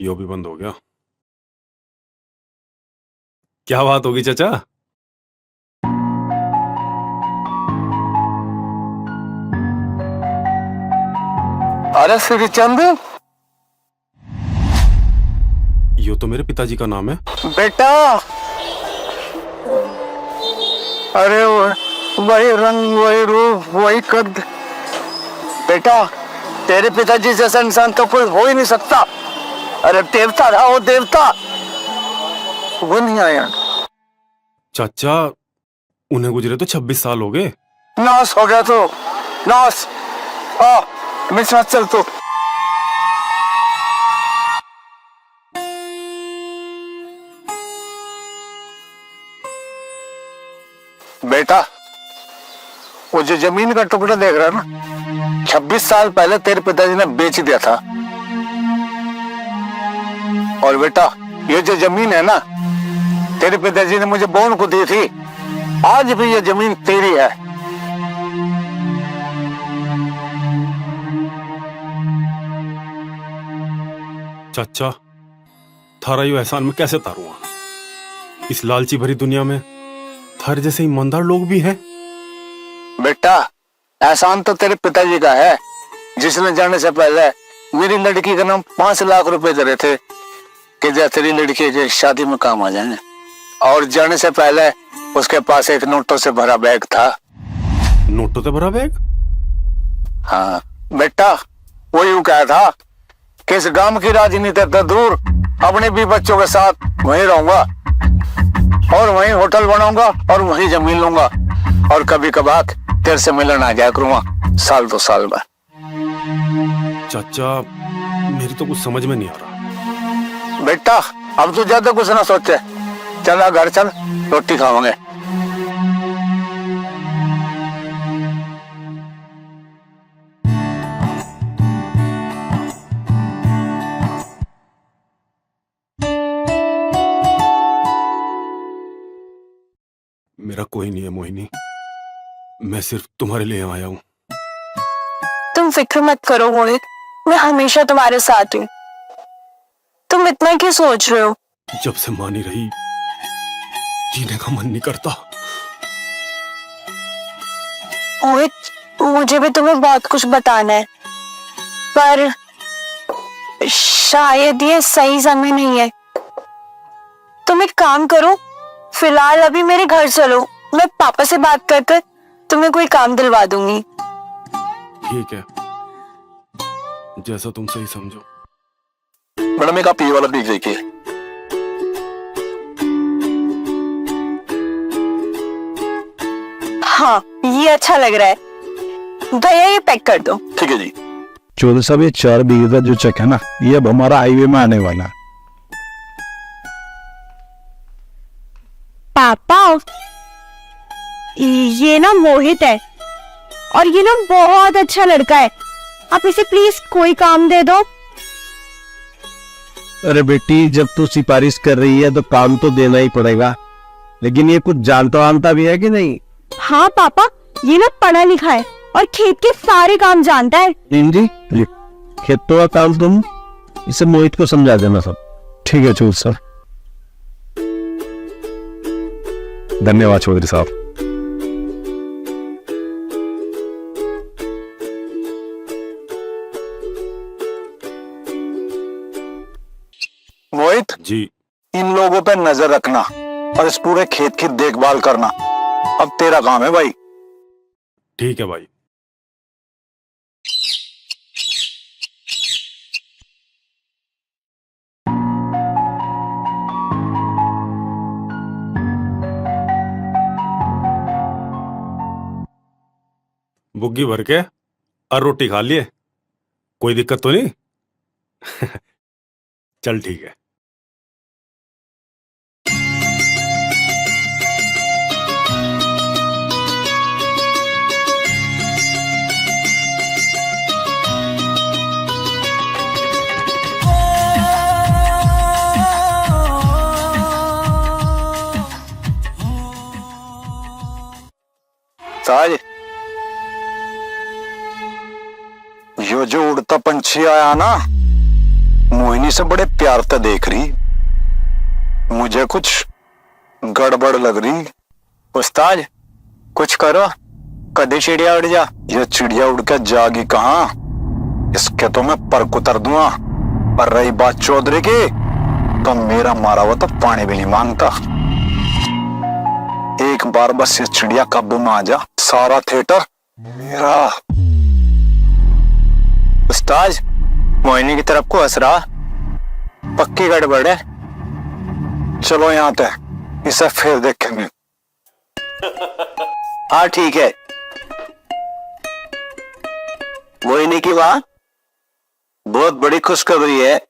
यो भी बंद हो गया। क्या बात होगी चाचा? अरे श्रीचंद, यो तो मेरे पिताजी का नाम है। बेटा, अरे वही रंग, वही रूप, वही कद। बेटा, तेरे पिताजी जैसा इंसान तो कोई हो ही नहीं सकता। अरे देवता था वो, देवता। वो नहीं आया। चाचा उन्हें गुजरे तो 26 साल हो गए। नाश हो गया तो नाश। आ मेरे साथ चल तो। बेटा, वो जो जमीन का टुकड़ा देख रहा है ना, 26 साल पहले तेरे पिताजी ने बेच दिया था। और बेटा, ये जो जमीन है ना, तेरे पिताजी ने मुझे बोन को दी थी। आज भी ये जमीन तेरी है। चाचा थारा यो एहसान में कैसे तारूंगा? इस लालची भरी दुनिया में थारे जैसे ईमानदार लोग भी हैं। बेटा, एहसान तो तेरे पिताजी का है, जिसने जाने से पहले मेरी लड़की का नाम 5 लाख रुपए दे रहे थे कि जब तेरी लड़की की शादी में काम आ जाए। और जाने से पहले उसके पास एक नोटों से भरा बैग था। नोटों से भरा बैग? हाँ बेटा, वो यूं कहा था कि इस गांव की राजनीति तो दूर, अपने भी बच्चों के साथ वहीं रहूंगा और वहीं होटल बनाऊंगा और वहीं जमीन लूंगा और कभी कभार तेरे से मिलन आ जाया करूंगा साल 2 साल में। चाचा मेरी तो कुछ समझ में नहीं आ रहा। बेटा, अब तू ज्यादा कुछ ना सोचे। चल घर चल, रोटी खावांगे। मेरा कोई नहीं है मोहिनी, मैं सिर्फ तुम्हारे लिए आया हूँ। तुम तुम फिक्र मत करो मोहित, मैं हमेशा तुम्हारे साथ हूँ। तुम इतना क्यों सोच रहे हो? जब से माँ नहीं रही जीने का मन नहीं करता। मोहित, मुझे भी तुम्हें बहुत कुछ बताना है, पर शायद ये सही समय नहीं है। तुम एक काम करो, फिलहाल अभी मेरे घर चलो, मैं पापा से बात कर तुम्हें कोई काम दिलवा दूंगी। ठीक है, जैसा तुम सही समझो। मैडम एक आप ये वाला देख देखिए। हाँ, ये अच्छा लग रहा है। भैया ये पैक कर दो। ठीक है जी। चौधरी साहब, ये 4 बीघे का जो चेक है ना, ये अब हमारा हाईवे में आने वाला है। पापा, ये ना मोहित है और ये ना बहुत अच्छा लड़का है, आप इसे प्लीज कोई काम दे दो। अरे बेटी, जब तू सिफारिश कर रही है तो काम तो देना ही पड़ेगा, लेकिन ये कुछ जानता वानता भी है कि नहीं? हाँ पापा, ये ना पढ़ा लिखा है और खेत के सारे काम जानता है। जी, खेतों का काम तुम इसे मोहित को समझा देना सब। ठीक है चौधरी साहब। धन्यवाद चौधरी साहब। मोहित जी। इन लोगों पे नजर रखना और इस पूरे खेत की देखभाल करना अब तेरा काम है भाई। ठीक है भाई। बुग्गी भर के और रोटी खा लिए, कोई दिक्कत तो नहीं? चल ठीक है। ताज, यो जो उड़ता पंछी आया ना, मोहिनी से बड़े प्यार से देख रही, मुझे कुछ गड़बड़ लग रही। उस्ताद कुछ करो, कदे चिड़िया उड़ जा। ये चिड़िया उड़ के जागी कहाँ, इसके तो मैं पर कुतर दूंगा। पर रही बात चौधरी की, तो मेरा मारा हुआ तो पानी भी नहीं मांगता। एक बार बस ये चिड़िया काबू में आ जा, सारा थिएटर मेरा। उस्ताद मोहिनी की तरफ को हंस रहा, पक्की गड़बड़ है। चलो यहाँ पे इसे फिर देखेंगे। हाँ ठीक है। मोहिनी की माँ, बहुत बड़ी खुशखबरी है।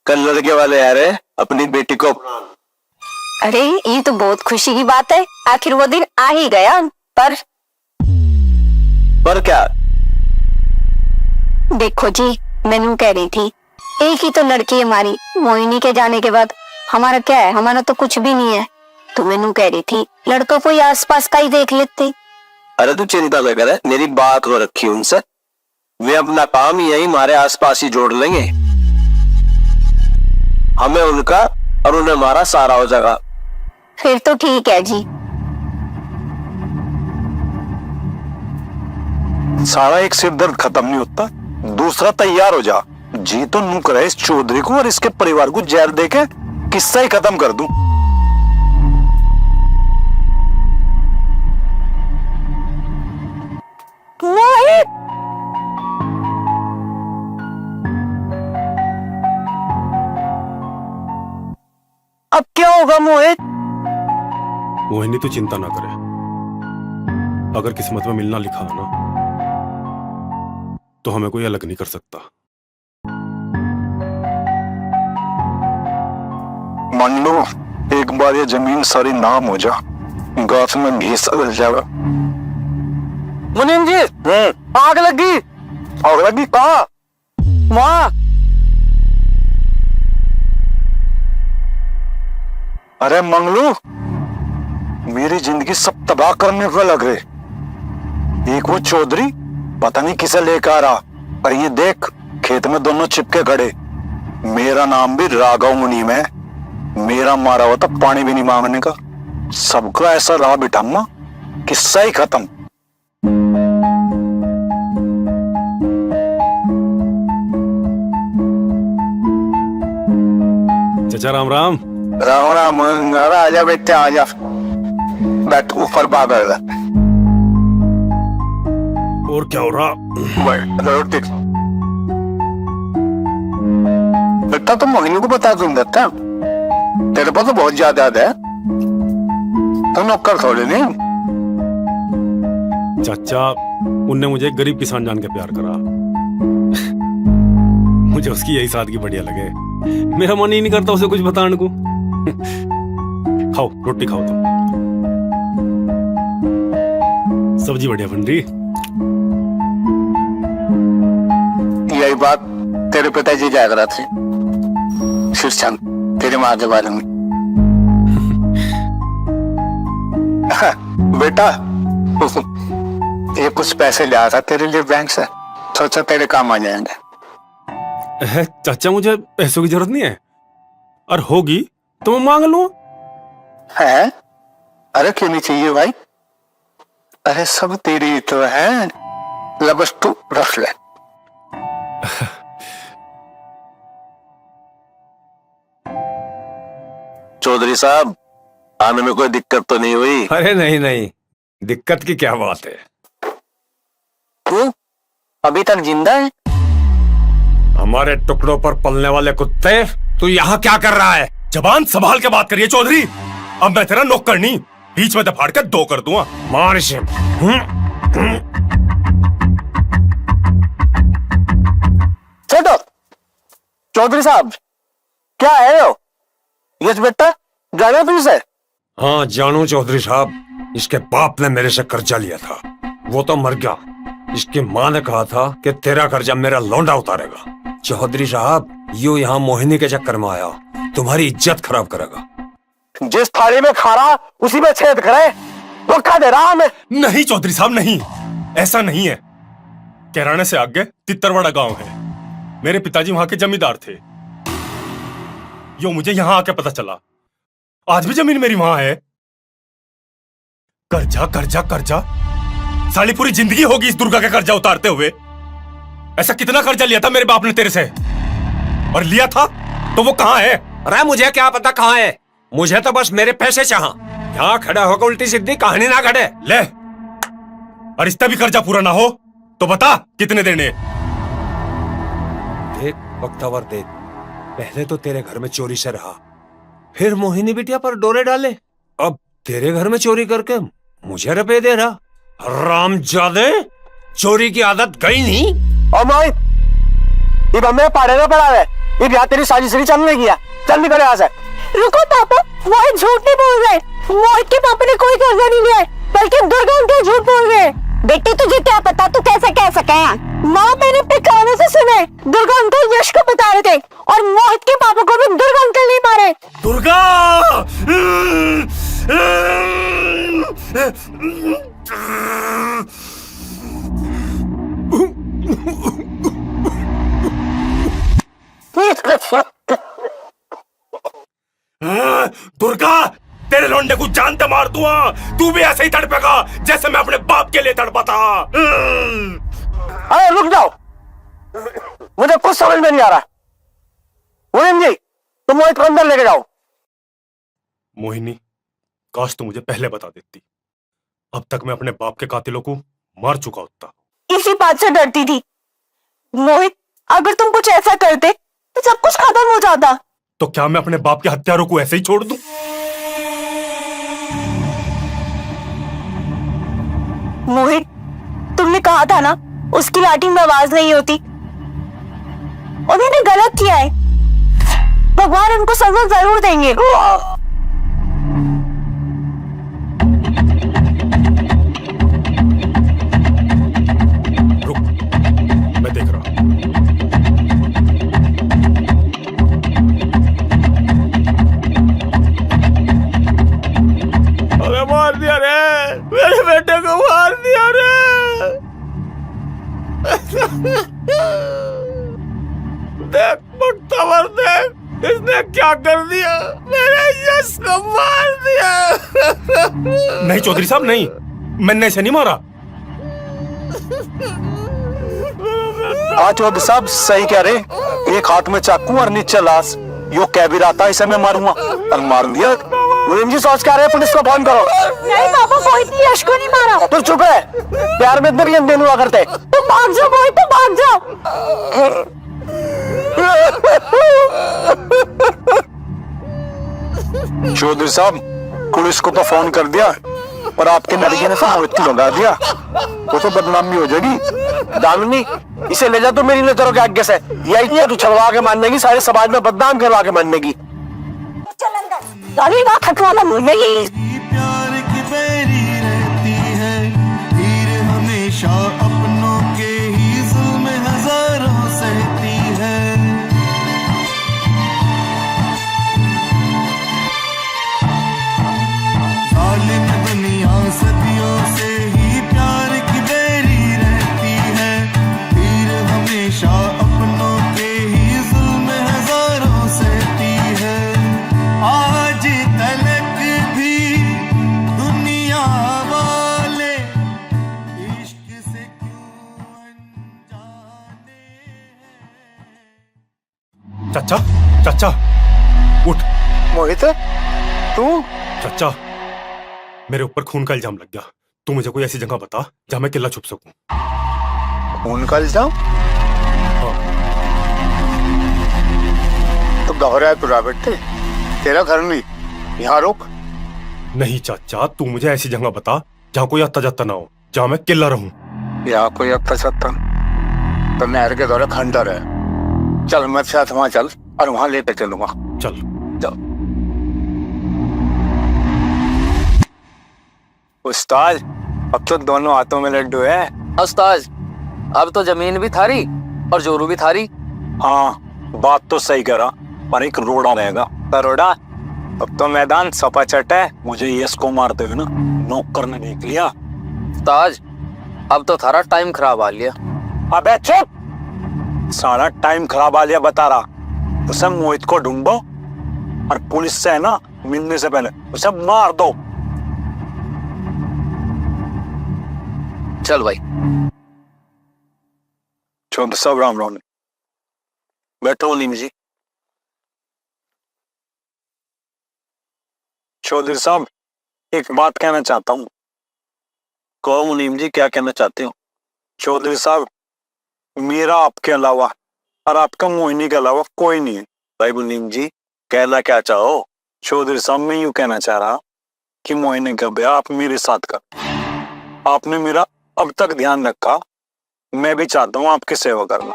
कल लड़के वाले आ रहे अपनी बेटी को। अरे ये तो बहुत खुशी की बात है, आखिर वो दिन आ ही गया। पर क्या? देखो जी, मैनू कह रही थी, एक ही तो लड़की है हमारी, मोहिनी के जाने के बाद हमारा क्या है, हमारा तो कुछ भी नहीं है। तो मैनू कह रही थी लड़कों को आसपास का ही देख लेते। अरे तू चिंता न कर, मेरी बात हो रखी उनसे, वे अपना काम यही हमारे आसपास ही जोड़ लेंगे। हमें उनका और उन्हें हमारा सारा हो जाएगा। फिर तो ठीक है जी। सारा एक सिर दर्द खत्म नहीं होता, दूसरा तैयार हो जा। जी तो नू करे इस चौधरी को और इसके परिवार को जहर देके किस्सा ही खत्म कर दूं। मोहित, अब क्या होगा मोहित? मोहिनी तू चिंता ना करे, अगर किस्मत में मिलना लिखा है ना, तो हमें कोई अलग नहीं कर सकता। मान लो एक बार ये जमीन सारी नाम हो जा, गाछ में घी सा जाएगा। मुनीम जी, आग लगी। आग लगी कहाँ? वहाँ। अरे मंगलू, मेरी जिंदगी सब तबाह करने को लग रहे। एक वो चौधरी पता नहीं किसे लेकर आ रहा, पर ये देख खेत में दोनों चिपके खड़े। मेरा नाम भी राघव मुनि में, मेरा मारा हुआ तो पानी भी नहीं मांगने का। सबका ऐसा रहा बिठामा, किस्सा ही खत्म। चाचा राम राम। राम राम। आजा बेटे आजा, बैठ ऊपर बागल। और क्या हो रहा? रोटी बेटा, तो मोहिनी को बता दूं देता, तेरे पास तो बहुत ज्यादा है, तो नौकर थोड़े नहीं। चाचा उनने मुझे एक गरीब किसान जान के प्यार करा। मुझे उसकी यही सादगी बढ़िया लगे। मेरा मन ही नहीं करता उसे कुछ बताने को। खाओ रोटी खाओ तुम। सब्जी बढ़िया बन रही। यही बात तेरे पिताजी जाग रहा थे शीर्षचंद, तेरे माँ के बारे में। बेटा ये कुछ पैसे लिया था तेरे लिए बैंक से, सोचा तेरे काम आ जाएंगे। चाचा मुझे पैसों की जरूरत नहीं है, और होगी तो मैं मांग लूं। है? अरे क्यों नहीं चाहिए भाई, अरे सब तेरी तो है, बस तू रख ले। चौधरी साहब, आने में कोई दिक्कत तो नहीं हुई? अरे नहीं नहीं, दिक्कत की क्या बात है। तू अभी तक जिंदा है? हमारे टुकड़ों पर पलने वाले कुत्ते, तू यहाँ क्या कर रहा है? जबान संभाल के बात करिए चौधरी, अब मैं तेरा नौकर नहीं, बीच में दफाड़ के दो कर दूंगा। मार इसे। चलो चौधरी साहब, क्या है वो? यस बेटा, जाना तुम से? हाँ जानू चौधरी साहब, इसके बाप ने मेरे से कर्जा लिया था, वो तो मर गया। इसकी माँ ने कहा था कि तेरा कर्जा मेरा लौंडा उतारेगा। चौधरी साहब, यूं यहाँ मोहिनी के चक्कर में आया, तुम्हारी इज्जत खराब करेगा। जिस थाली में खा रहा उसी में छेद करे, धोखा दे रहा हमें। नहीं चौधरी साहब नहीं, ऐसा नहीं है। कैराने से आगे तित्तरवाड़ा गांव है, मेरे पिताजी वहां के जमींदार थे। यो मुझे यहां आके पता चला, आज भी जमीन मेरी वहां है। कर्जा कर्जा कर्जा, साली पूरी जिंदगी होगी इस दुर्गा का कर्जा उतारते हुए। ऐसा कितना कर्जा लिया था मेरे बाप ने तेरे से, और लिया था तो वो कहां है? अरे मुझे क्या पता कहां है, मुझे तो बस मेरे पैसे चाहा। यहाँ खड़ा होकर उल्टी सीधी कहानी ना घड़े। ले, और इसका भी कर्जा पूरा ना हो तो बता कितने देने। देख वक्तावर देख, पहले तो तेरे घर में चोरी से रहा, फिर मोहिनी बिटिया पर डोरे डाले, अब तेरे घर में चोरी करके मुझे रुपए दे रहा। रामजादे, चोरी की आदत गई नहीं? और मोहित, ये बम्बे पाड़े ना पड़ा है, ये ब्याह तेरी साजिश नहीं चलने किया, चल निकल यहाँ से। रुको पापा, मोहित झूठ नहीं बोल रहे। मोहित के पापा ने कोई कर्जा नहीं लिया है, बल्कि दुर्गा उनके झूठ बोल रहे हैं। बेटे तुझे क्या पता, तू कैसे कह सके हैं? माँ, मैंने अपने कानों से सुने, दुर्गा अंकल यश को बता रहे थे, और मोहित के पापा को भी दुर्गा अंकल नहीं मारे। दुर्गा! दुर्गा, तेरे लौंडे को जानते मार दूंगा, तू भी ऐसे ही तड़पेगा जैसे मैं अपने बाप के लिए तड़पा था। अरे रुक जाओ, मुझे कुछ समझ में नहीं आ रहा। मोहिनी जी, तुम मोहित को अंदर लेके जाओ। मोहिनी, काश तू मुझे पहले बता देती, अब तक मैं अपने बाप के कातिलों को मार चुका होता। इसी बात से डरती थी। मोहित, अगर तुम कुछ ऐसा करते तो सब कुछ खत्म हो जाता। तो क्या मैं अपने बाप के हत्यारों को ऐसे ही छोड़ दूं? मोहित, तुमने कहा था ना उसकी लाठी में आवाज नहीं होती। उन्होंने गलत किया है, भगवान उनको सजा जरूर देंगे। रुक, मैं देख रहा हूं। अबे मार दिया रे, मेरे बेटे को मार दिया रे। देख मुट्ठा देख, इसने क्या कर दिया, मेरे यश को मार दिया। नहीं चौधरी साहब नहीं, मैंने इसे नहीं मारा। हाँ चौधरी साहब सही कह रहे, एक हाथ में चाकू और नीचे लाश, यो कह भी रहा था इसे मैं मारूंगा और मार दिया। मुनीम जी सोच क्या रहे, पुलिस को फोन करो। नहीं पापा, कोई नहीं यश को नहीं मारा। तू चुप है, प्यार में इतने भी देने हुआ करते। तुम भाग जाओ मोहित, तुम भाग जाओ। चौधरी साहब पुलिस को तो फोन कर दिया, पर आपके लड़के ने सब मोहित को लगा दिया, वो तो बदनामी हो जाएगी। दामिनी इसे ले जा तू मेरी नजरों के आगे से, यही तू छलवा के मानने की, सारे समाज में बदनाम करवा के मानने की। प्यार की बेरी रहती है, तीर हमेशा अपनों के ही जुल्म हजारों सहती है। जालिम दुनिया सदियों से ही प्यार की बेरी रहती है, तीर हमेशा अपनों के ही जुल्म हजारों सहती है। आज तलक भी दुनिया वाले इश्क से क्यों अनजाने हैं। चाचा चाचा उठ। मोहित तू? चाचा मेरे ऊपर खून का इल्जाम लग गया, तू मुझे कोई ऐसी जगह बता जहां मैं किला छुप सकूं। खून का इल्जाम? हाँ। तो गहरा है तुरा बेटे, तेरा घर नहीं, यहाँ रुक। नहीं चाचा, तू मुझे ऐसी जगह बता जहाँ कोई आता जाता ना हो, जहाँ मैं किला रहूं। यहाँ कोई अब सकता तो नहर के दौरे खंडर है। चल मैं साथ वहाँ चल और वहाँ लेते चलूंगा। चल चल। उस्ताद अब तो दोनों हाथों में लड्डू है। उस्ताद अब तो जमीन भी थारी और जोरू भी थारी। हाँ बात तो सही करा, पर एक रोड़ा रहेगा। रोड़ा अब तो मैदान सपाचट है, मुझे यश को मारते हुए ना नौकर ने देख लिया। ताज अब तो थारा टाइम खराब आ लिया। अबे चुप, सारा टाइम खराब आ लिया बता रहा। उसे मोहित को ढूंढो और पुलिस से है ना मिलने से पहले उसे मार दो। चल भाई। चौधरी साहब राम राम। बैठो मुनीम जी। चौधरी साहब एक बात कहना चाहता हूँ। कहो मुनीम जी, क्या कहना चाहते हो? चौधरी साहब मेरा आपके अलावा और आपका मोहिनी के अलावा कोई नहीं है। भाई मुनीम जी कहना क्या चाहो? चौधरी साहब मैं यूं कहना चाह रहा कि मोहिनी का ब्याह आप मेरे साथ कर। आपने मेरा अब तक ध्यान रखा, मैं भी चाहता हूँ आपकी सेवा करना।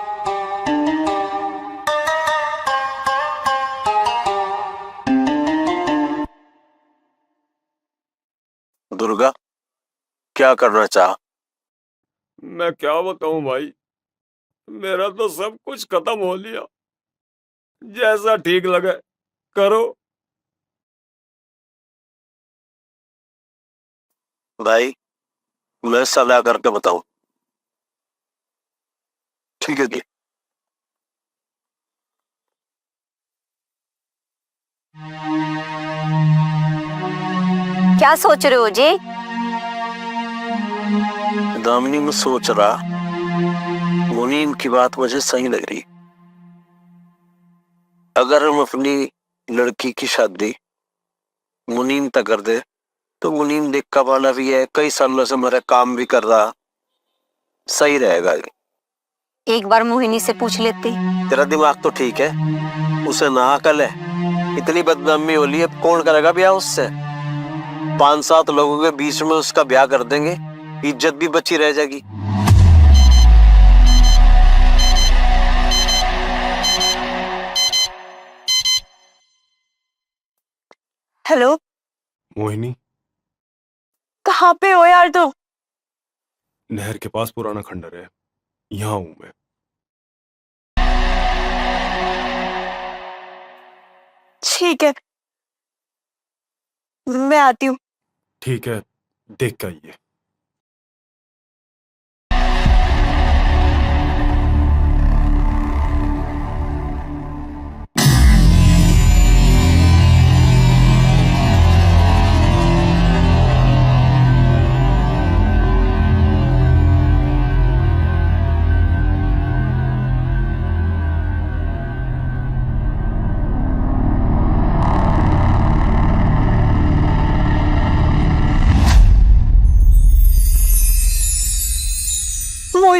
दुर्गा क्या करना चाह? मैं क्या बताऊं भाई, मेरा तो सब कुछ खत्म हो लिया। जैसा ठीक लगे करो। भाई मैं सलाह करके बताऊं? ठीक है जी। क्या सोच रहे हो जी? दामिनी में सोच रहा मुनीम की बात मुझे सही लग रही। अगर हम अपनी लड़की की शादी मुनीम तक कर दे तो मुनीम देखा वाला भी है, कई सालों से मेरा काम भी कर रहा, सही रहेगा। एक बार मोहिनी से पूछ लेती। तेरा दिमाग तो ठीक है, उसे ना अकल है। इतनी बदनामी हो ली, अब कौन करेगा ब्याह उससे? 5-7 लोगों के बीच में उसका ब्याह कर देंगे, इज्जत भी बची रह जाएगी। हेलो मोहिनी कहाँ पे हो यार तुम? नहर के पास पुराना खंडर है, यहाँ हूं मैं। ठीक है मैं आती हूँ। ठीक है, देख के आइए।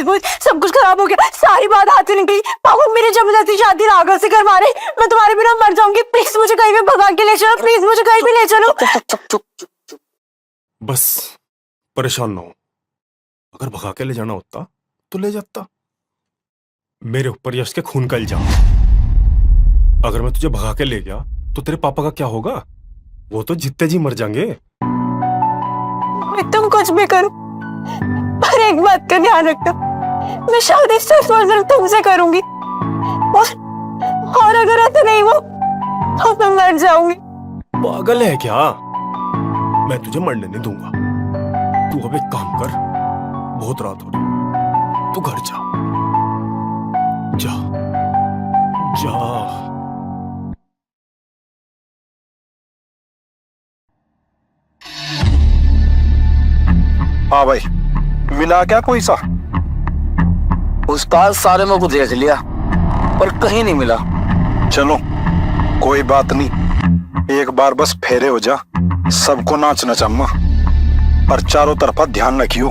बोल सब कुछ खराब हो गया, सारी बात हाथ से निकली। पापा मेरी जबरदस्ती शादी राघव से करवा रहे, मैं तुम्हारे बिना मर जाऊंगी। प्लीज मुझे कहीं भी भगा के ले चलो, प्लीज मुझे कहीं भी ले चलो। चुप। बस परेशान ना हो, अगर भगा के ले जाना होता तो ले जाता। मेरे ऊपर यश के खून का इल्जाम। अगर मैं तुझे भगा के ले गया तो तेरे पापा का क्या होगा? वो तो जीते जी मर जाएंगे। तुम कुछ भी करो, पर एक बात का ध्यान रखना, मैं शादी सिर्फ और सिर्फ तुमसे करूंगी, और अगर ऐसा नहीं हुआ तो मैं मर जाऊंगी। पागल है क्या? मैं तुझे मरने नहीं दूंगा। तू अब एक काम कर, बहुत रात हो रही, तू घर जा। जा जा। हाँ भाई, मिला क्या कोई सा? उस्ताद सारे में को देख लिया पर कहीं नहीं मिला। चलो कोई बात नहीं, एक बार बस फेरे हो जा, सबको नाचना चम्मा, और चारों तरफा ध्यान रखियो।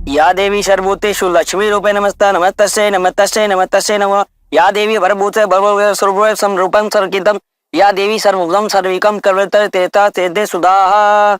या देवी सर्वभूतेषु लक्ष्मी रूपे नमस्ते नमस्तस्यै नमस्तस्यै नमस्तस्यै नमः। या देवी भरभूते भरभूते सर्वभूते समरूपं सर्वकिदं। या देवी सर्वभूतं सर्विकं कवृतर तेता तेदे सुधाः।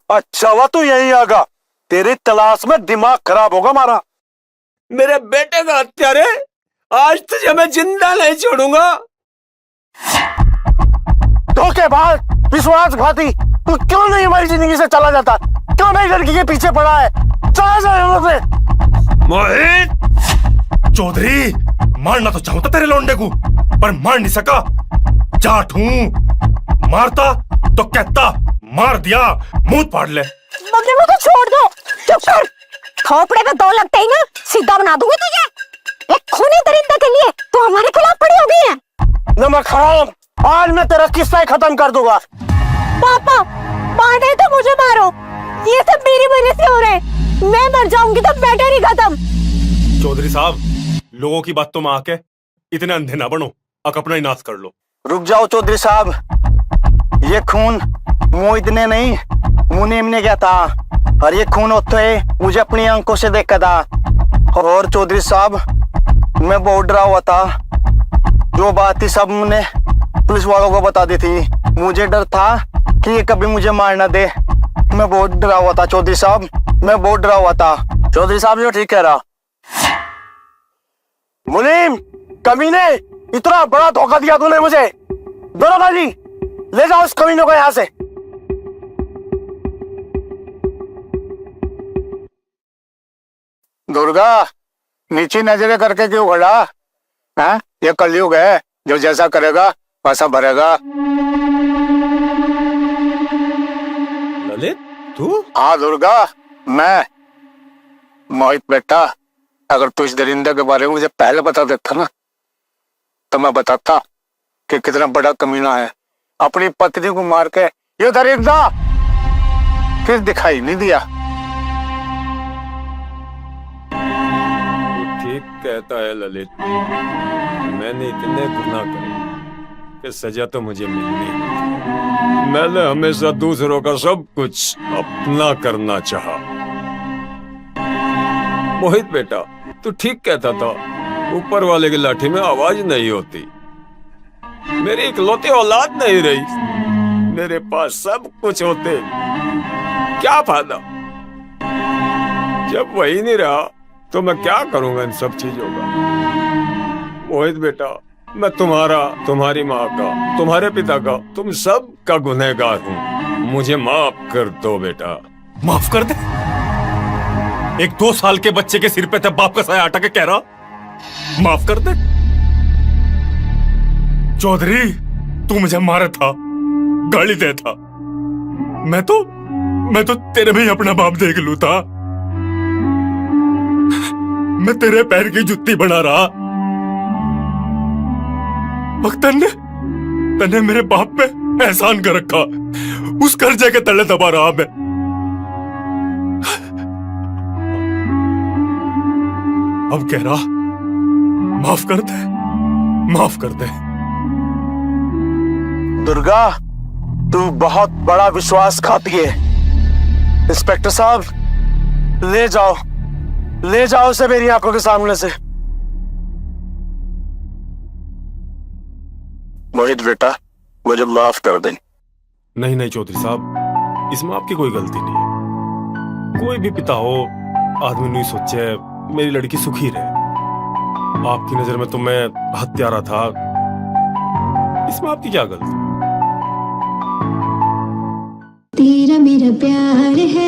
अच्छा हुआ तू यहीं आ गया, तेरी तलाश में दिमाग खराब होगा हमारा। मेरे बेटे का हत्यारे, आज तुझे मैं जिंदा नहीं छोड़ूंगा। धोखेबाज, विश्वासघाती, तू क्यों नहीं हमारी जिंदगी से चला जाता? क्यों नहीं लड़की के पीछे पड़ा है? चला जाए यहाँ से। मोहित चौधरी, मारना तो चाहता तेरे लौंडे को, पर मार नहीं सका। जाट हूं, मारता तो कहता मार दिया, मुंह फाड़ ले। मगर वो तो छोड़ दो, चुप कर। खोपड़े पे दो लगते ही ना सीधा बना दूंगी तुझे। एक खूनी दरिंदा के लिए तू हमारे खिलाफ खड़ी हो गई है। नमक हराम, आज मैं तेरा किस्सा ही खत्म कर दूंगा। पापा मारने तो मुझे मारो, ये सब मेरी वजह से हो रहा है। मैं मर जाऊंगी तो बेटर ही खत्म। चौधरी साहब, लोगों की बातों में आके इतने अंधे ना बनो, अपना ही नाश कर लो। रुक जाओ चौधरी साहब, ये खून मोहित ने नहीं, मुनीम ने किया था, और ये खून होते है मुझे अपनी आंखों से देखा था। और चौधरी साहब, मैं बहुत डरा हुआ था, जो बात थी सब मैंने पुलिस वालों को बता दी थी। मुझे डर था कि ये कभी मुझे मार ना दे। मैं बहुत डरा हुआ था चौधरी साहब, मैं बहुत डरा हुआ था। चौधरी साहब जो ठीक कह रहा। मुनीम कमीने, इतना बड़ा धोखा दिया तूने मुझे। दरोगा जी, ले जाओ इस कमीनों को यहाँ से। दुर्गा, नीचे नजरें करके क्यों खड़ा है? ये कलयुग है, जो जैसा करेगा वैसा भरेगा। ललित तू? हाँ दुर्गा, मैं मोहित बेटा। अगर तू इस दरिंदे के बारे में मुझे पहले बता देता ना, तो मैं बताता कि कितना बड़ा कमीना है। अपनी पत्नी को मार के ये दरिंदा फिर दिखाई नहीं दिया। ठीक कहता है ललित, मैंने इतने गुनाह करे कि सजा तो मुझे मिलनी। मैंने हमेशा दूसरों का सब कुछ अपना करना चाहा। मोहित बेटा, तू ठीक कहता था, ऊपर वाले की लाठी में आवाज नहीं होती। मेरी इकलौती औलाद नहीं रही, मेरे पास सब कुछ होते, क्या फायदा? जब वही नहीं रहा तो मैं क्या करूंगा इन सब चीजों का? मोहित बेटा, मैं तुम्हारा, तुम्हारी माँ का, तुम्हारे पिता का, तुम सब का गुनहगार हूँ। मुझे माफ कर दो बेटा। माफ कर दे? एक 2 साल के बच्चे के सिर पे तब बाप का साया अटक के कह रहा माफ कर दे? चौधरी, तू मुझे मारा था, गाली दे था, मैं तो तेरे में ही अपना बाप देख लू था। मैं तेरे पैर की जुत्ती बना रहा, मगर तन्ने मेरे बाप पे एहसान कर रखा, उस कर्जे के तले दबा रहा मैं। अब कह रहा माफ कर दे, माफ कर दे। दुर्गा, तू बहुत बड़ा विश्वासघाती है। इंस्पेक्टर साहब, ले जाओ उसे मेरी आंखों के सामने से। मोहित बेटा, मुझे माफ कर दे। नहीं चौधरी साहब, इसमें आपकी कोई गलती नहीं है। कोई भी पिता हो, आदमी नहीं सोचे मेरी लड़की सुखी रहे। आपकी नजर में तो मैं हत्यारा था, इसमें आपकी क्या गलती? तेरा मेरा प्यार है